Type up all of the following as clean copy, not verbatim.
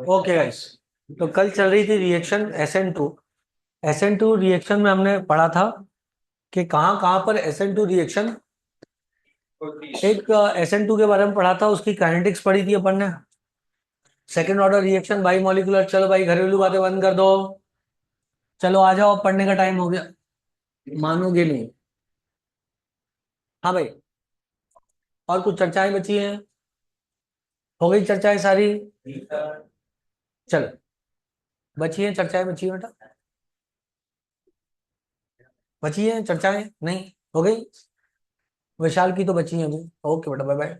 Okay guys, तो कल चल रही थी रिएक्शन SN2 रिएक्शन में हमने पढ़ा था कि कहाँ कहाँ पर SN2 रिएक्शन, एक SN2 के बारे में पढ़ा था, उसकी काइनेटिक्स पढ़ी थी अपन ने। Second order reaction by molecular, चलो भाई घरेलू बातें बंद कर दो, चलो आ जाओ, पढ़ने का टाइम हो गया। मानोगे नहीं। हाँ भाई, और कुछ चर्चाएं बची हैं? हो गई चर्चाएं सारी? चलो, बची हैं चर्चाएं, बची हैं बेटा, बची हैं चर्चाएं? नहीं हो गई? विशाल की तो बची हैं अभी। ओके बेटा, बाय बाय।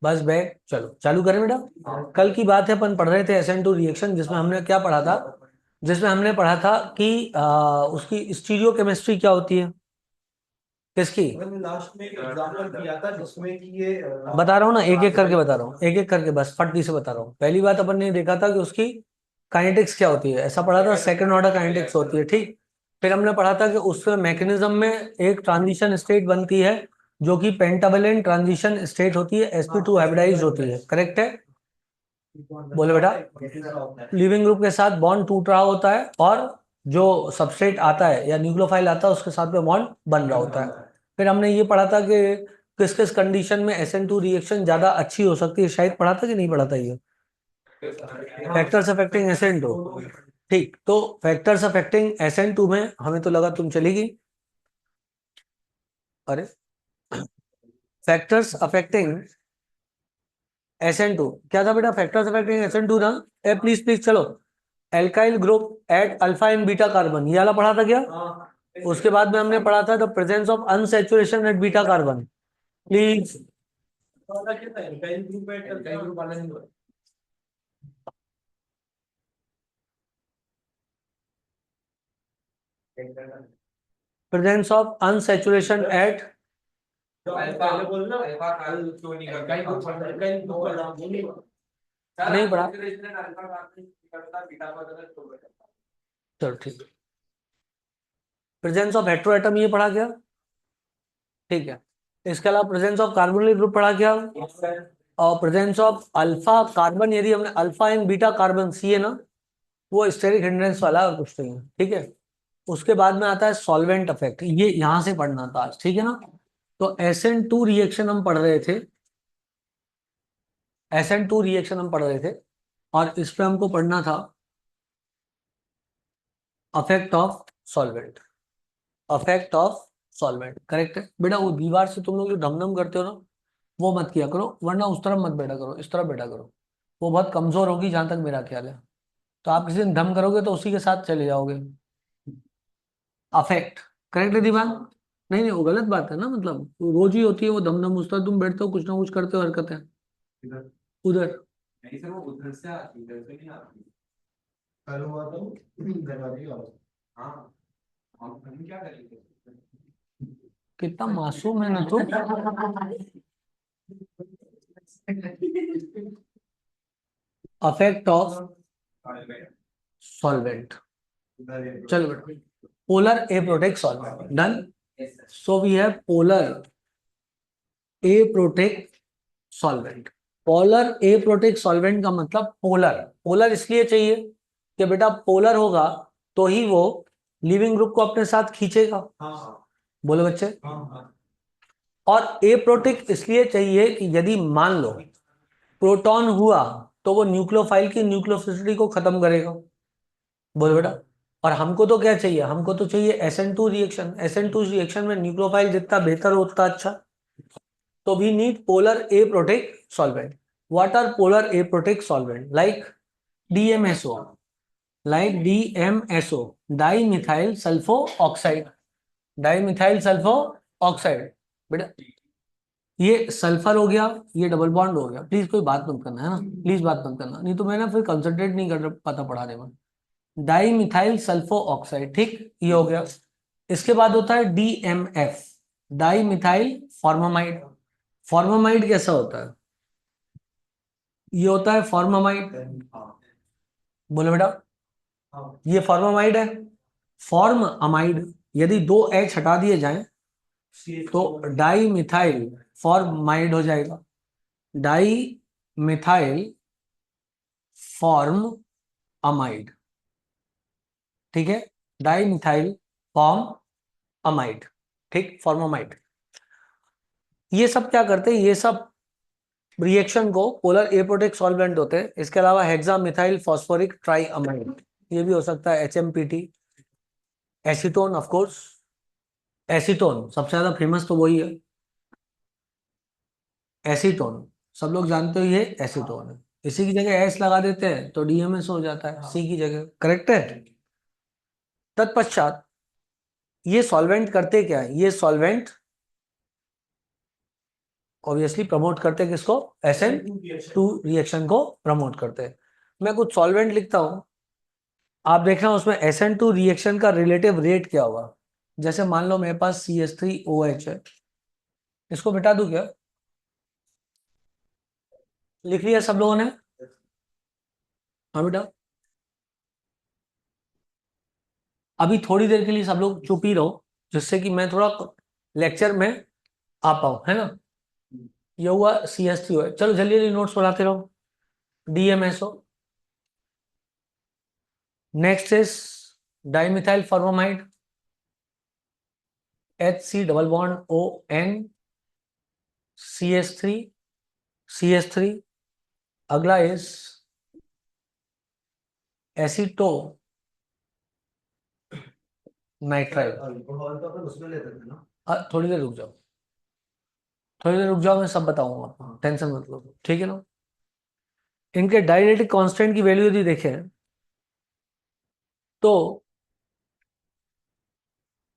बस बैग, चलो चालू करें बेटा। कल की बात है, अपन पढ़ रहे थे SN2 रिएक्शन, जिसमें हमने क्या पढ़ा था? जिसमें हमने पढ़ा था कि उसकी स्टीरियोकेमिस्ट्री क्या होती है। किसकी? लास्ट में एक एग्जाम्पल दिया था जिसमें कि ये बता रहा हूँ ना, एक एक करके बता रहा हूँ, एक एक करके, बस फटती से बता रहा हूँ। पहली बात अपन ने देखा था कि उसकी काइनेटिक्स क्या होती है, ऐसा पढ़ा था, सेकंड ऑर्डर काइनेटिक्स होती है, ठीक। फिर हमने पढ़ा था कि उस मैकेनिज्म में एक ट्रांजिशन स्टेट बनती है जो कि पेंटावलेंट ट्रांजिशन स्टेट होती है, sp2 हाइब्रिडाइज्ड होती है, करेक्ट है? बोले बेटा। लिविंग ग्रुप के साथ बॉन्ड टूट रहा होता है और जो सबस्ट्रेट आता है या न्यूक्लियोफाइल आता है उसके साथ में बॉन्ड बन रहा होता है। फिर हमने ये पढ़ा था कि किस किस कंडीशन में SN2 रिएक्शन ज्यादा अच्छी हो सकती है, शायद पढ़ा था कि नहीं पढ़ा था ये? फैक्टर्स अफेक्टिंग SN2, ठीक। तो फैक्टर्स अफेक्टिंग SN2 में हमें तो लगा तुम चलेगी। अरे, फैक्टर्स अफेक्टिंग SN2 क्या था बेटा? फैक्टर्स अफेक्टिंग SN2 ना? ए प्लीज प्लीज चलो। Alkyl group at alpha and beta carbon, ये वाला पढ़ा था क्या? उसके बाद में हमने पढ़ा था the presence of unsaturation at beta carbon, please. Presence of unsaturation at, नहीं पढ़ा? चलो ठीक। प्रेजेंस ऑफ हेट्रोएटम ये पढ़ा क्या? ठीक है। इसके अलावा प्रेजेंस ऑफ कार्बोनिल ग्रुप पढ़ा क्या? और प्रेजेंस ऑफ अल्फा कार्बन, यदि हमने अल्फा एंड बीटा कार्बन सी है ना, वो स्टेरिक हिंड्रेंस वाला और कुछ नहीं है, ठीक है। उसके बाद में आता है सॉल्वेंट इफेक्ट, ये यहां से पढ़ना था आज, ठीक है ना। तो SN2 रिएक्शन हम पढ़ रहे थे, SN2 रिएक्शन हम पढ़ रहे थे, और इस पे हमको पढ़ना था affect of solvent, affect of solvent, correct है बेटा। वो दीवार से तुम लोग जो धमधम करते हो ना, वो मत किया करो, वरना उस तरफ मत बैठा करो, इस तरफ बैठा करो। वो बहुत कमजोर होगी जहां तक मेरा ख्याल है। तो आप किसी दिन धम करोगे तो उसी के साथ चले जाओगे। अफेक्ट, करेक्ट है दीवान? नहीं नहीं, वो गलत बात है ना, मतलब वो रोज ही होती है वो धमधम, उस तरह तुम बैठते हो, कुछ ना कुछ करते हो, हरकतें उधर। नहीं सर, वो उधर से आती, इधर से नहीं आती। कल हुआ तो दरवाजे का। हाँ, हम क्या करेंगे? कितना मासूम है ना तू। अफेक्ट ऑफ सॉल्वेंट, चलो बेटा। Polar aprotic solvent, done. So we have polar aprotic solvent. Polar aprotic solvent का मतलब पोलर, पोलर इसलिए चाहिए कि बेटा पोलर होगा तो ही वो लिविंग ग्रुप को अपने साथ खींचेगा। बोलो बच्चे। और एप्रोटिक इसलिए चाहिए कि यदि मान लो प्रोटॉन हुआ तो वो न्यूक्लियोफाइल की न्यूक्लियोसिटी को खत्म करेगा। बोलो बेटा। और हमको तो क्या चाहिए? हमको तो चाहिए SN2 रिएक्शन, SN2 रिएक्शन में न्यूक्लियोफाइल जितना बेहतर हो उतना अच्छा। तो we need polar aprotic solvent. What are polar aprotic solvent? Like DMSO, like DMSO, di methyl sulpho oxide, di methyl sulpho oxide. बेटा ये सल्फर हो गया, ये डबल बॉन्ड हो गया, प्लीज कोई बात मत करना है ना, प्लीज बात मत करना, नहीं तो मैं ना फिर कंसंट्रेट नहीं कर पाता पढ़ाने में। डाई मिथाइल सल्फो ऑक्साइड, ठीक, ये हो गया। इसके बाद होता है DMF, di methyl formamide. Formamide कैसा होता है? ये होता है फॉर्मामाइड। बोले बेटा, ये फॉर्मामाइड है। फॉर्म अमाइड, यदि दो H हटा दिए जाएं तो डाई मिथाइल फॉर्माइड हो जाएगा। डाई मिथाइल फॉर्म अमाइड, ठीक है, डाई मिथाइल फॉर्म अमाइड, ठीक, फॉर्मामाइड। ये सब क्या करते हैं, ये सब रिएक्शन को पोलर एप्रोटिक सॉल्वेंट होते हैं। इसके अलावा hexa methyl phosphoric try amide, ये भी हो सकता है, HMPT, acetone, of course acetone सबसे ज्यादा फेमस तो वही है, एसीटोन, सब लोग जानते हो ये एसीटोन है। इसी की जगह एस लगा देते हैं तो DMS हो जाता है, सी की जगह, करेक्ट है। तत्पश्चात ये सॉल्वेंट करते क्या है, ये सॉल्वेंट ऑब्वियसली प्रमोट करते हैं किसको, SN2 रिएक्शन को प्रमोट करते हैं। मैं कुछ सॉल्वेंट लिखता हूं, आप देखना उसमें SN2 रिएक्शन का रिलेटिव रेट क्या होगा। जैसे मान लो मेरे पास CH3OH है, इसको मिटा दूं क्या, लिख लिया सब लोगों ने, हाँ बेटा। अभी थोड़ी देर के लिए सब लोग चुप ही रहो, जिससे कि मैं थोड़ा लेक्चर में आ पाऊं, है ना। ये हुआ CH3OH, चलो जल्दी जल्दी नोट्स बनाते रहो। DMSO, next is dimethyl formamide, HC double bond ON, CH3, अगला इज एसीटो नाइट्राइल। अल्कोहल तो अपन उसमें लेते थे ना। थोड़ी देर रुक जाओ, थोड़ी देर रुक जाओ, मैं सब बताऊंगा आपको, टेंशन मत लो, ठीक है ना। इनके डाइलेक्ट्रिक कांस्टेंट की वैल्यू यदि देखें तो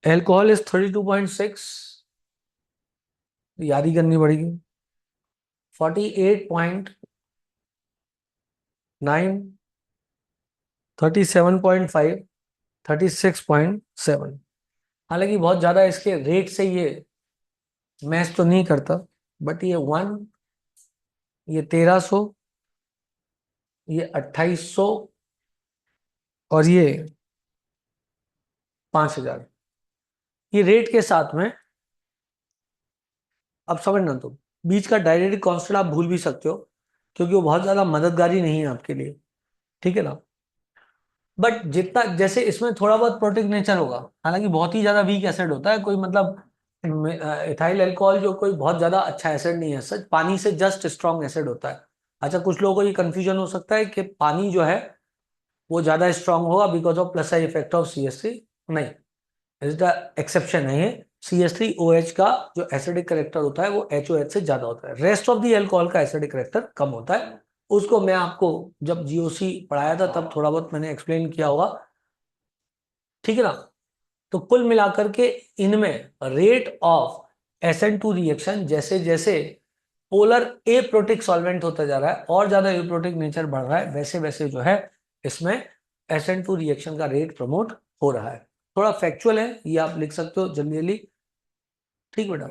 एल्कोहल इज 32.6, याद ही करनी पड़ेगी, 48.9, 37.5, 36.7। हालांकि बहुत ज्यादा इसके रेट से ये मैच तो नहीं करता, बट ये 1, ये 1300, ये 2800 और ये 5000, ये रेट के साथ में। अब समझना, तुम बीच का डायरेक्ट कांस्टेंट आप भूल भी सकते हो, क्योंकि वो बहुत ज्यादा मददगारी नहीं है आपके लिए, ठीक है ना। बट जितना, जैसे इसमें थोड़ा बहुत प्रोटीन नेचर होगा, हालांकि बहुत ही ज्यादा वीक एसिड होता है, कोई मतलब इथाइल अल्कोहल जो कोई बहुत ज्यादा अच्छा एसिड नहीं है, सच पानी से जस्ट स्ट्रॉन्ग एसिड होता है। अच्छा, कुछ लोगों को ये कंफ्यूजन हो सकता है कि पानी जो है वो ज्यादा स्ट्रांग होगा because of plus side effect of CH3, नहीं, इज द एक्सेप्शन है ये। CH3OH का जो एसिडिक करेक्टर होता है वो HOH से ज्यादा होता है, रेस्ट ऑफ दी अल्कोहल का एसिडिक करेक्टर कम होता है। उसको मैं आपको जब GOC पढ़ाया था तब थोड़ा बहुत मैंने एक्सप्लेन किया होगा, ठीक है ना। तो कुल मिलाकर के इनमें रेट ऑफ SN2 रिएक्शन जैसे जैसे पोलर एप्रोटिक सॉल्वेंट होता जा रहा है और ज्यादा एप्रोटिक नेचर बढ़ रहा है, वैसे वैसे जो है इसमें SN2 रिएक्शन का रेट प्रमोट हो रहा है। थोड़ा फैक्चुअल है, ये आप लिख सकते हो जल्दी जल्दी, ठीक बेटा।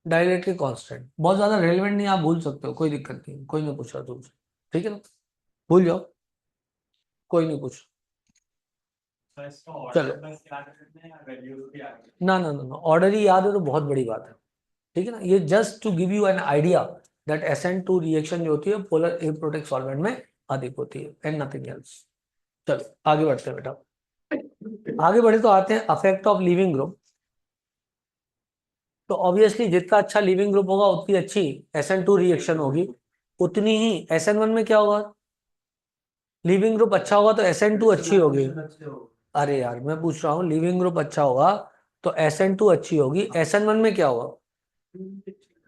डाइलेक्ट्रिक कांस्टेंट बहुत ज्यादा रेलिवेंट नहीं, आप भूल सकते हो, कोई दिक्कत नहीं, कोई नहीं पूछ रहा तुमसे, ठीक है ना, भूल जाओ, कोई नहीं पूछ। चलो, ना ना ना ना, ऑर्डर ही याद है तो बहुत बड़ी बात है, ठीक है ना। ये just to give you an idea that SN2 reaction जो होती है पोलर एप्रोटिक सॉल्वेंट में अधिक होती है एंड नथिंग एल्स। चलो आगे बढ़ते हैं बेटा, आगे बढ़े तो आते हैं अफेक्ट ऑफ लिविंग ग्रुप। तो ऑब्वियसली जितना अच्छा लिविंग ग्रुप होगा उतनी अच्छी SN2 रिएक्शन होगी, उतनी ही SN1 में क्या होगा, लिविंग ग्रुप अच्छा होगा तो SN2 अच्छी होगी। अरे यार मैं पूछ रहा हूँ, लिविंग ग्रुप अच्छा होगा तो SN2 अच्छी होगी, SN1 में क्या होगा,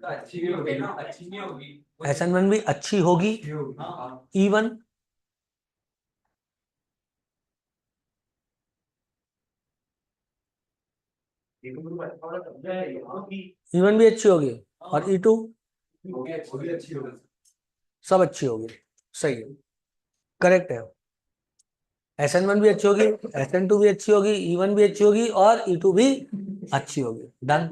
अच्छी भी होगी ना, अच्छी नहीं होगी, SN1 भी अच्छी होगी, E1, E1 भी अच्छी होगी, और E2 अच्छी होगी। सब अच्छी होगी, सही है, करेक्ट है। SN1 भी अच्छी होगी, SN2 भी अच्छी होगी, E1 भी अच्छी होगी और E2 भी अच्छी होगी, डन।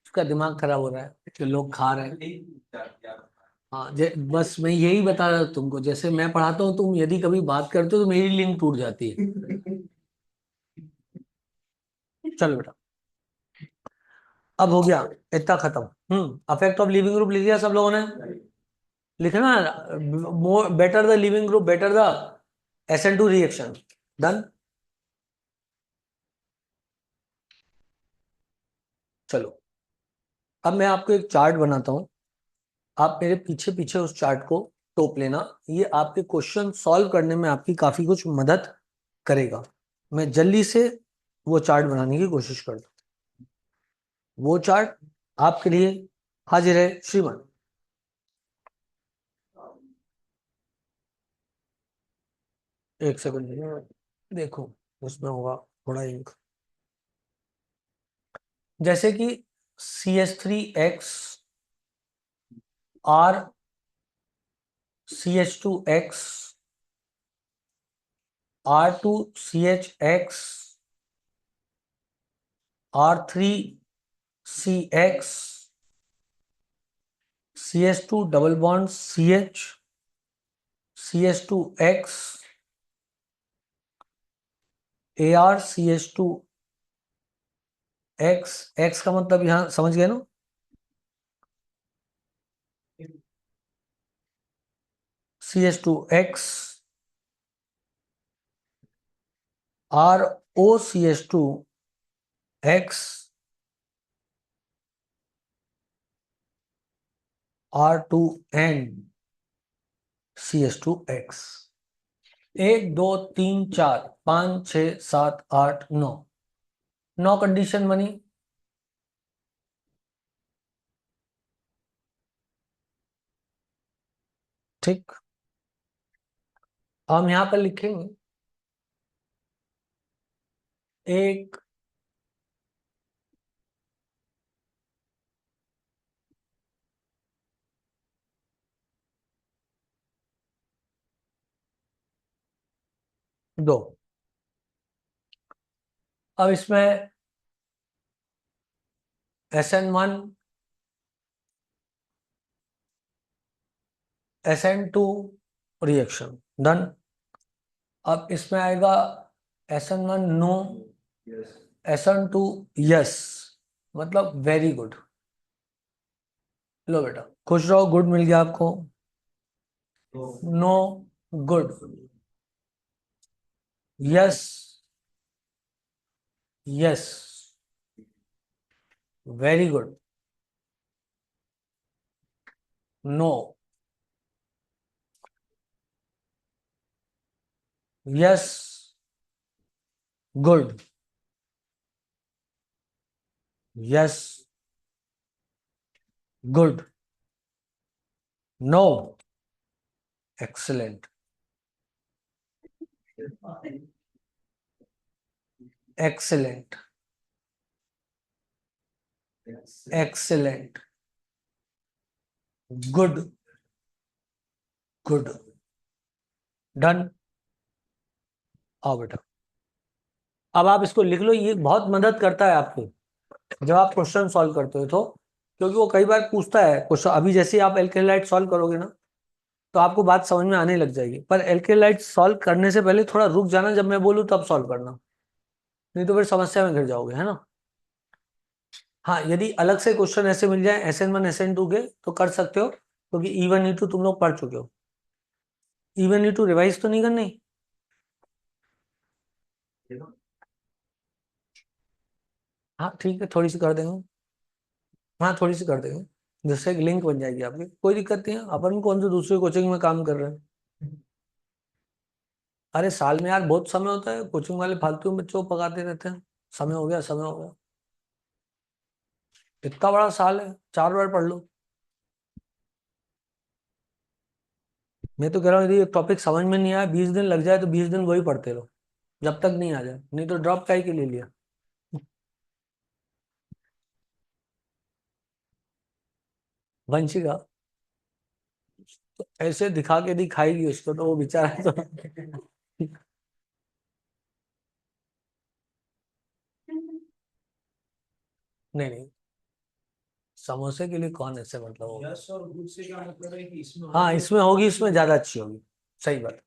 उसका दिमाग खराब हो रहा है कि लोग खा रहे हैं, हाँ बस मैं यही बता रहा हूँ तुमको, जैसे मैं पढ़ाता हूँ तुम यदि कभी बात करते हो तो मेरी लिंक टूट जाती है। चलो बेटा, अब हो गया इतना खत्म। अफेक्ट ऑफ लिविंग ग्रुप लिख लिया सब लोगों ने? लिखना, more better the leaving group better the SN2 reaction. Done. चलो अब मैं आपको एक चार्ट बनाता हूं, आप मेरे पीछे पीछे उस चार्ट को टोप लेना। ये आपके क्वेश्चन सॉल्व करने में आपकी काफी कुछ मदद करेगा। मैं जल्दी से वो चार्ट बनाने की कोशिश करता हूं। वो चार्ट आपके लिए हाजिर है श्रीमान। एक सेकंड देखो, उसमें होगा थोड़ा इंक। जैसे कि CH3X R CH2X R2CHX R3CX CH2 double bond CH CH2X ArCH2X, X का मतलब यहां समझ गए ना? CH2X ROCH2X R2N CH2X। 1 2 3 4 5 6 7 8 9, 9 condition बनी। ठीक, हम यहां पर लिखेंगे 1 2। अब इसमें SN1 SN2 रिएक्शन डन। अब इसमें आएगा SN1 नो, SN2 यस, मतलब वेरी गुड। लो बेटा खुश रहो, गुड मिल गया आपको। No, good, yes yes, very good, no, yes, good, yes, good, no, excellent, excellent, excellent, good, good, done. आओ बेटा, अब आप इसको लिख लो, ये बहुत मदद करता है आपको जब आप क्वेश्चन सॉल्व करते हो तो, क्योंकि वो कई बार पूछता है क्वेश्चन। अभी जैसे आप एल्केलाइट सॉल्व करोगे ना, तो आपको बात समझ में आने लग जाएगी, पर एल्केलाइट सॉल्व करने से पहले थोड़ा रुक जाना, जब मैं बोलूँ तब सॉल्व करना, नहीं तो फिर समस्या में घिर जाओगे, है ना? हाँ, यदि अलग से क्वेश्चन ऐसे मिल जाए SN1 SN2 के, तो कर सकते हो, क्योंकि E1 E2 तुम लोग पढ़ चुके हो। E1 E2 रिवाइज तो नहीं करनी? हाँ ठीक है, थोड़ी सी कर देंगे। हाँ थोड़ी सी कर देंगे, जिससे एक लिंक बन जाएगी आपकी, कोई दिक्कत नहीं है। अपन कौन से दूसरे कोचिंग में काम कर रहे हैं? अरे साल में यार बहुत समय होता है, कोचिंग वाले फालतू में बच्चों को पकाते रहते हैं, समय हो गया समय हो गया। इतना बड़ा साल है, 4 बार पढ़ लो। मैं तो कह रहा हूँ यदि टॉपिक समझ में नहीं आया, 20 दिन लग जाए तो 20 दिन वही पढ़ते रहो, जब तक नहीं आ जाए, नहीं तो ड्रॉप काहे के ले लिया। वंशिका तो ऐसे दिखा के दिखाएगी उसको, तो वो बेचारा तो नहीं नहीं, समोसे के लिए कौन ऐसे मतलब होगा? यस और गुड से क्या मतलब है कि इसमें हाँ इसमें होगी, इसमें ज्यादा अच्छी होगी, सही बात।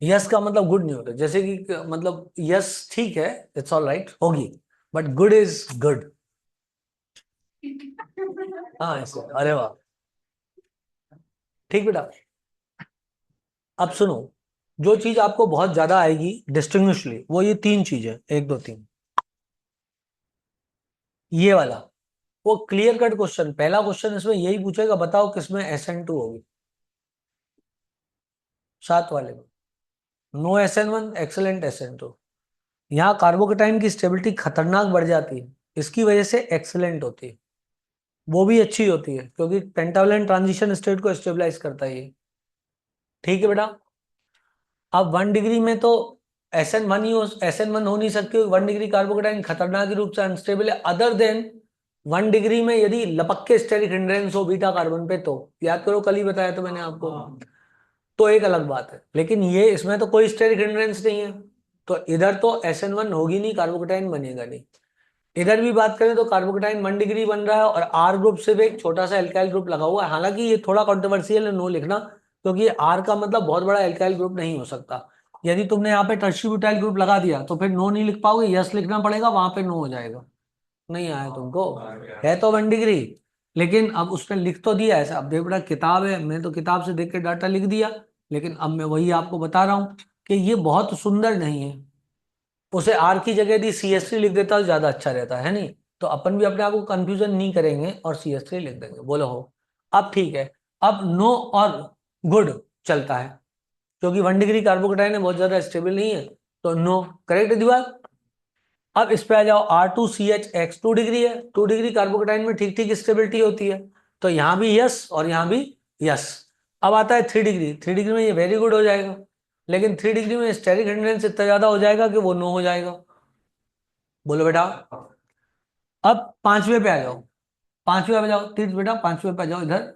यस का मतलब गुड नहीं होता, जैसे कि मतलब यस ठीक है, इट्स ऑल राइट होगी, बट गुड इज गुड। हाँ ऐसे, अरे वाह, ठीक बेटा। अब सुनो, जो चीज आपको बहुत ज्यादा आएगी डिस्टिंग्विशली, वो ये तीन चीजें, एक दो तीन, ये वाला, वो क्लियर कट क्वेश्चन, पहला क्वेश्चन इसमें यही पूछेगा, बताओ किसमें SN2 होगी, सात वाले में। No SN1, excellent SN2। यहाँ कार्बोकेटाइन की स्टेबिलिटी खतरनाक बढ़ जाती है, इसकी वजह से एक्सेलेंट होती है, वो भी अच्छी होती है क्योंकि पेंटावलेंट ट्रांजिशन स्टेट को स्टेबलाइज करता है ये। ठीक है बेटा। अब 1 डिग्री में तो SN1 हो नहीं सकती, 1 डिग्री कार्बोकेटाइन खतरनाक रूप से अनस्टेबल है, अदर देन 1 डिग्री में यदि लपक के स्टेरिक हिंड्रेंस हो बीटा कार्बन पे, तो याद करो कल ही बताया तो मैंने आपको, तो एक अलग बात है। लेकिन ये इसमें तो कोई स्टेरिक हिंड्रेंस नहीं है, तो इधर तो SN1 होगी नहीं, कार्बोकेटाइन बनेगा नहीं। इधर भी बात करें तो कार्बोकेटाइन 1 डिग्री बन रहा है और R ग्रुप से भी एक छोटा सा एल्काइल ग्रुप लगा हुआ है, हालांकि ये थोड़ा कॉन्ट्रोवर्शियल है, नो लिखना, क्योंकि R का मतलब बहुत बड़ा एल्काइल ग्रुप नहीं हो सकता। यदि तुमने यहाँ पे टर्शियरी ब्यूटाइल ग्रुप लगा दिया तो फिर नो नहीं लिख पाओगे, यस लिखना पड़ेगा, वहां पे नो हो जाएगा। नहीं आया तुमको, है तो 1 डिग्री, लेकिन अब उसने लिख तो दिया ऐसा। अब देख बेटा, किताब है, मैं तो किताब से देख के डाटा लिख दिया, लेकिन अब मैं वही आपको बता रहा हूँ कि ये बहुत सुंदर नहीं है। उसे R की जगह यदि CH3 लिख देता तो ज्यादा अच्छा रहता है नहीं, तो अपन भी अपने आप को कंफ्यूजन नहीं करेंगे और CH3 लिख देंगे, बोलो हो। अब ठीक है, अब नो और गुड चलता है, क्योंकि 1 डिग्री कार्बोकेटाइन है, बहुत ज्यादा स्टेबल नहीं है, तो नो करेक्ट दीवार। अब इस पे आ जाओ, R2CHX 2 डिग्री है, 2 डिग्री कार्बोकेटाइन में ठीक ठीक स्टेबिलिटी होती है, तो यहाँ भी यस और यहाँ भी यस। अब आता है 3 डिग्री, 3 डिग्री में ये वेरी गुड हो जाएगा, लेकिन 3 डिग्री में स्टेरिक हिंड्रेंस इतना ज्यादा हो जाएगा कि वो नो हो जाएगा, बोलो बेटा। अब पांचवे पे आ जाओ, पांचवे पे जाओ तीर्थ बेटा, पांचवे पे आ जाओ इधर।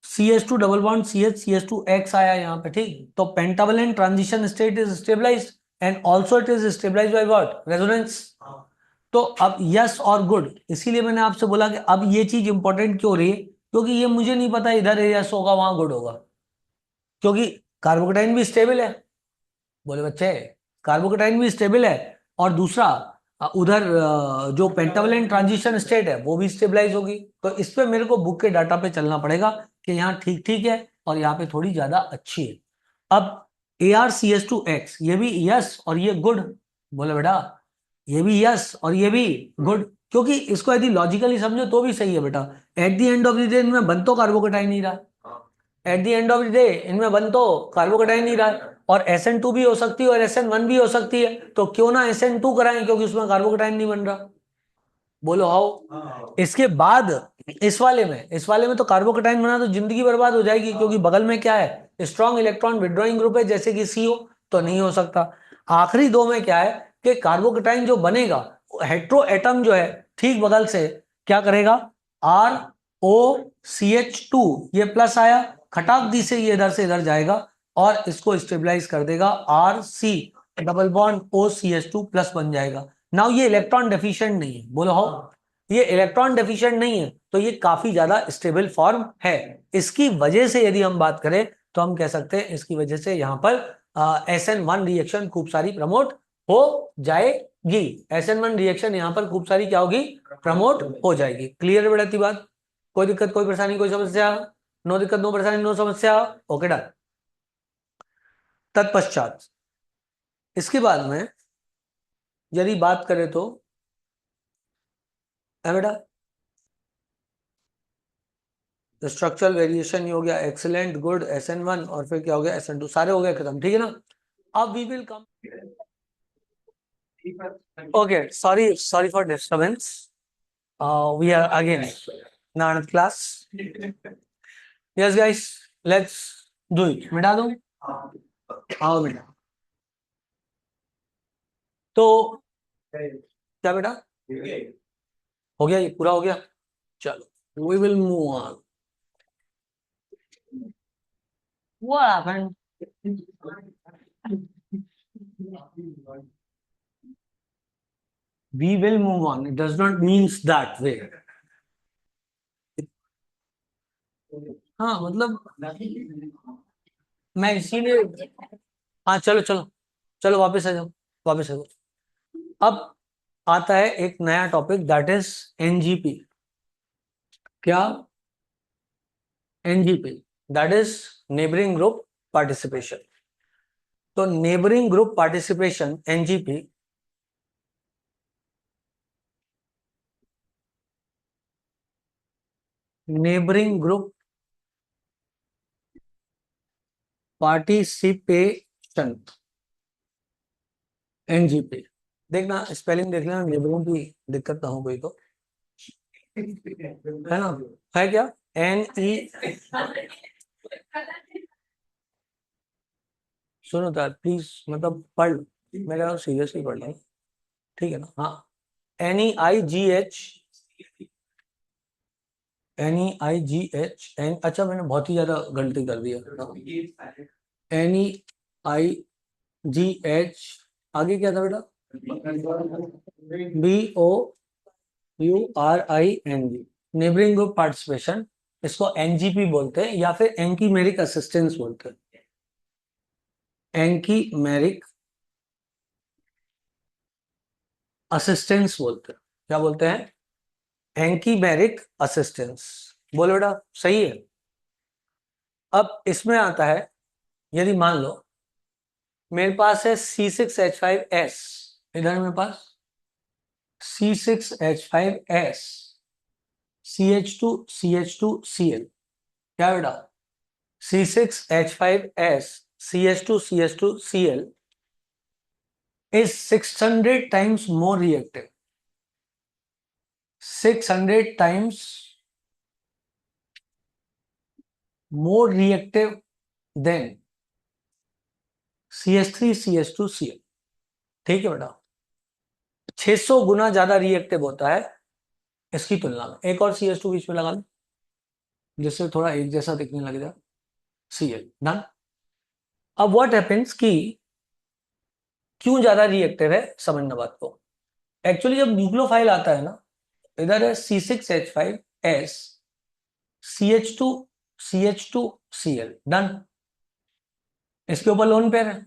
CH2 डबल बॉन्ड CH2X आया यहाँ पे, ठीक, तो pentavalent transition state is stabilized and also it is stabilized by what, resonance. तो अब यस और गुड, इसीलिए मैंने आपसे बोला कि अब ये चीज इंपॉर्टेंट क्यों रही है, क्योंकि ये मुझे नहीं पता इधर यस होगा वहां गुड होगा, क्योंकि कार्बोकेटाइन भी स्टेबल है, बोले बच्चे, कार्बोकेटाइन भी स्टेबल है, और दूसरा उधर जो पेंटावलेंट ट्रांजिशन स्टेट है वो भी स्टेबलाइज होगी, तो इस पे मेरे को बुक के डाटा पे चलना पड़ेगा कि यहाँ ठीक ठीक है और यहाँ पे थोड़ी ज्यादा अच्छी है। अब ArCH2X, ये भी यस और ये गुड, बोले बेटा, ये भी यस और ये भी गुड, क्योंकि इसको यदि लॉजिकली समझो तो भी सही है बेटा। At the end of the day इनमें बन तो कार्बोकेटाइन नहीं रहा, at the end of the day इनमें बन तो कार्बोकेटाइन नहीं रहा है, और SN2 भी हो सकती है और SN1 भी हो सकती है, तो क्यों ना SN2 कराएं, क्योंकि उसमें कार्बोकेटाइन नहीं बन रहा, बोलो हाउ। इसके बाद इस वाले में तो कार्बोकेटाइन बना तो जिंदगी बर्बाद हो जाएगी, क्योंकि बगल में क्या है, स्ट्रॉन्ग इलेक्ट्रॉन विड्रॉइंग ग्रुप है जैसे कि CO, तो नहीं हो सकता। आखिरी दो में क्या है कि कार्बोकेटाइन जो बनेगा, हेट्रो एटम जो है ठीक बगल से क्या करेगा, ROCH2, ये प्लस आया, खटाक दी से ये इधर से इधर जाएगा और इसको स्टेबलाइज कर देगा, RC double bond OCH2 plus बन जाएगा। नाउ ये इलेक्ट्रॉन डेफिशिएंट नहीं है, बोलो हो, ये इलेक्ट्रॉन डेफिशिएंट नहीं है, तो ये काफी ज्यादा स्टेबल फॉर्म है। इसकी वजह से यदि हम बात करें तो हम कह सकते हैं इसकी वजह से यहाँ पर SN1 रिएक्शन खूब सारी प्रमोट हो जाएगी, SN1 रिएक्शन यहाँ पर खूब सारी क्या होगी, प्रमोट हो जाएगी। क्लियर है बेटा बात, कोई दिक्कत कोई परेशानी कोई समस्या, नो दिक्कत नो परेशानी नो समस्या, ओके डन। तत्पश्चात इसके बाद में यदि बात करें तो है बेटा, स्ट्रक्चरल वेरिएशन ही हो गया, एक्सीलेंट गुड SN1, और फिर क्या हो गया SN2, सारे हो गए खत्म, ठीक है ना। अब we will come, okay, sorry sorry for disturbance, we are again nine class, yes guys, let's do it, मिटा दूं, आओ बेटा, तो क्या बेटा, हो गया, ये पूरा हो गया, चलो we will move on. What happened? We will move on. It does not means that way. हाँ मतलब मैं इसीलिए, हाँ चलो चलो चलो वापस आ जाओ, वापस आ जाओ। अब आता है एक नया टॉपिक, दैट इज NGP। क्या? NGP, that is neighbouring group participation. तो neighbouring group participation NGP neighbouring group participation NGP. देखना स्पेलिंग देख लेना, नेबरिंग की दिक्कत ना हो कोई तो, है ना? है क्या? NE, सुनो तो प्लीज, मतलब पढ़, मैं कह रहा हूँ सीरियसली पढ़ लो, ठीक है ना? हाँ, NEIGH, NEIGH, अच्छा मैंने बहुत ही ज्यादा गलती कर दी है। NEIGH, आगे क्या था बेटा? BOURING, neighbouring group participation. इसको एनजीपी बोलते हैं या फिर एंकीमेरिक असिस्टेंस बोलते हैं। एंकीमेरिक असिस्टेंस बोलते हैं। क्या बोलते हैं? एंकीमेरिक असिस्टेंस। बोलो बेटा, सही है। अब इसमें आता है, यदि मान लो मेरे पास है C6H5S, इधर मेरे पास C6H5S, CH2CH2Cl, क्या बेटा? C6H5S, CH2CH2Cl is 600 times more reactive, 600 times more reactive than CH3CH2Cl। ठीक है बेटा, 600 गुना ज्यादा रिएक्टिव होता है इसकी तुलना में। एक और CH2 बीच में लगा लो जिससे थोड़ा एक जैसा दिखने लग जाए, Cl, डन। अब व्हाट हैपेंस कि क्यों ज्यादा रिएक्टिव है, समझना बात को। एक्चुअली जब न्यूक्लियोफाइल आता है ना, इधर है C6H5S, CH2CH2Cl, डन। इसके ऊपर लोन पेयर है।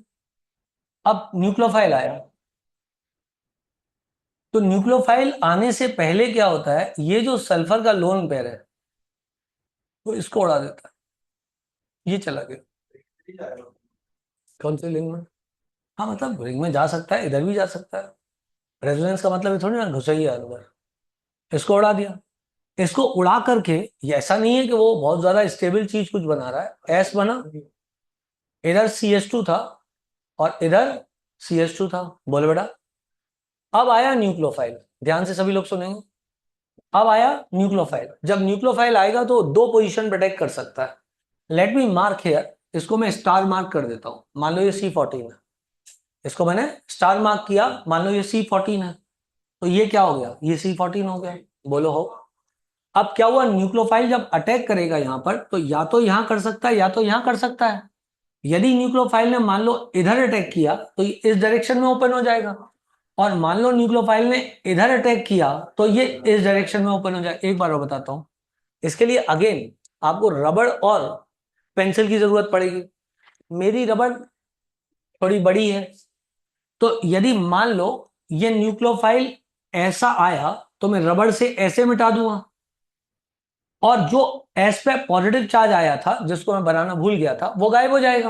अब न्यूक्लियोफाइल आया, तो न्यूक्लियोफाइल आने से पहले क्या होता है, ये जो सल्फर का लोन पेयर है वो इसको उड़ा देता है, ये चला गया। कौन से लिंक में? हाँ, मतलब रिंग में जा सकता है, इधर भी जा सकता है। रेजोनेंस का मतलब ये थोड़ी ना घुस ही है अंदर। इसको उड़ा दिया। इसको उड़ा करके, ये ऐसा नहीं है कि वो बहुत ज्यादा स्टेबल चीज कुछ बना रहा है। एस बना, इधर CH2 था और इधर CH2 था। बोले बेटा, अब आया न्यूक्लियोफाइल, ध्यान से सभी लोग सुनेंगे। अब आया न्यूक्लियोफाइल। जब न्यूक्लियोफाइल आएगा तो दो पोजीशन प्रोटेक्ट कर सकता है। लेट मी मार्क हियर, इसको मैं स्टार मार्क कर देता हूं। मान लो ये C14 है, इसको मैंने स्टार मार्क किया। मान लो ये C14 है, तो ये क्या हो गया? ये C14 हो गया। बोलो हो। अब क्या हुआ, न्यूक्लियोफाइल जब अटैक करेगा यहां पर, तो या तो यहां कर सकता है या तो यहां कर सकता है। यदि न्यूक्लियोफाइल ने मान लो इधर अटैक किया तो ये इस डायरेक्शन में ओपन हो जाएगा, और मान लो न्यूक्लियोफाइल ने इधर अटैक किया तो ये इस डायरेक्शन में ओपन हो जाएगा। एक बार और बताता हूं, इसके लिए अगेन आपको रबड़ और पेंसिल की जरूरत पड़ेगी। मेरी रबड़ थोड़ी बड़ी है, तो यदि मान लो ये न्यूक्लियोफाइल ऐसा आया तो मैं रबड़ से ऐसे मिटा दूंगा, और जो एस पे पॉजिटिव चार्ज आया था जिसको मैं बनाना भूल गया था वो गायब हो जाएगा।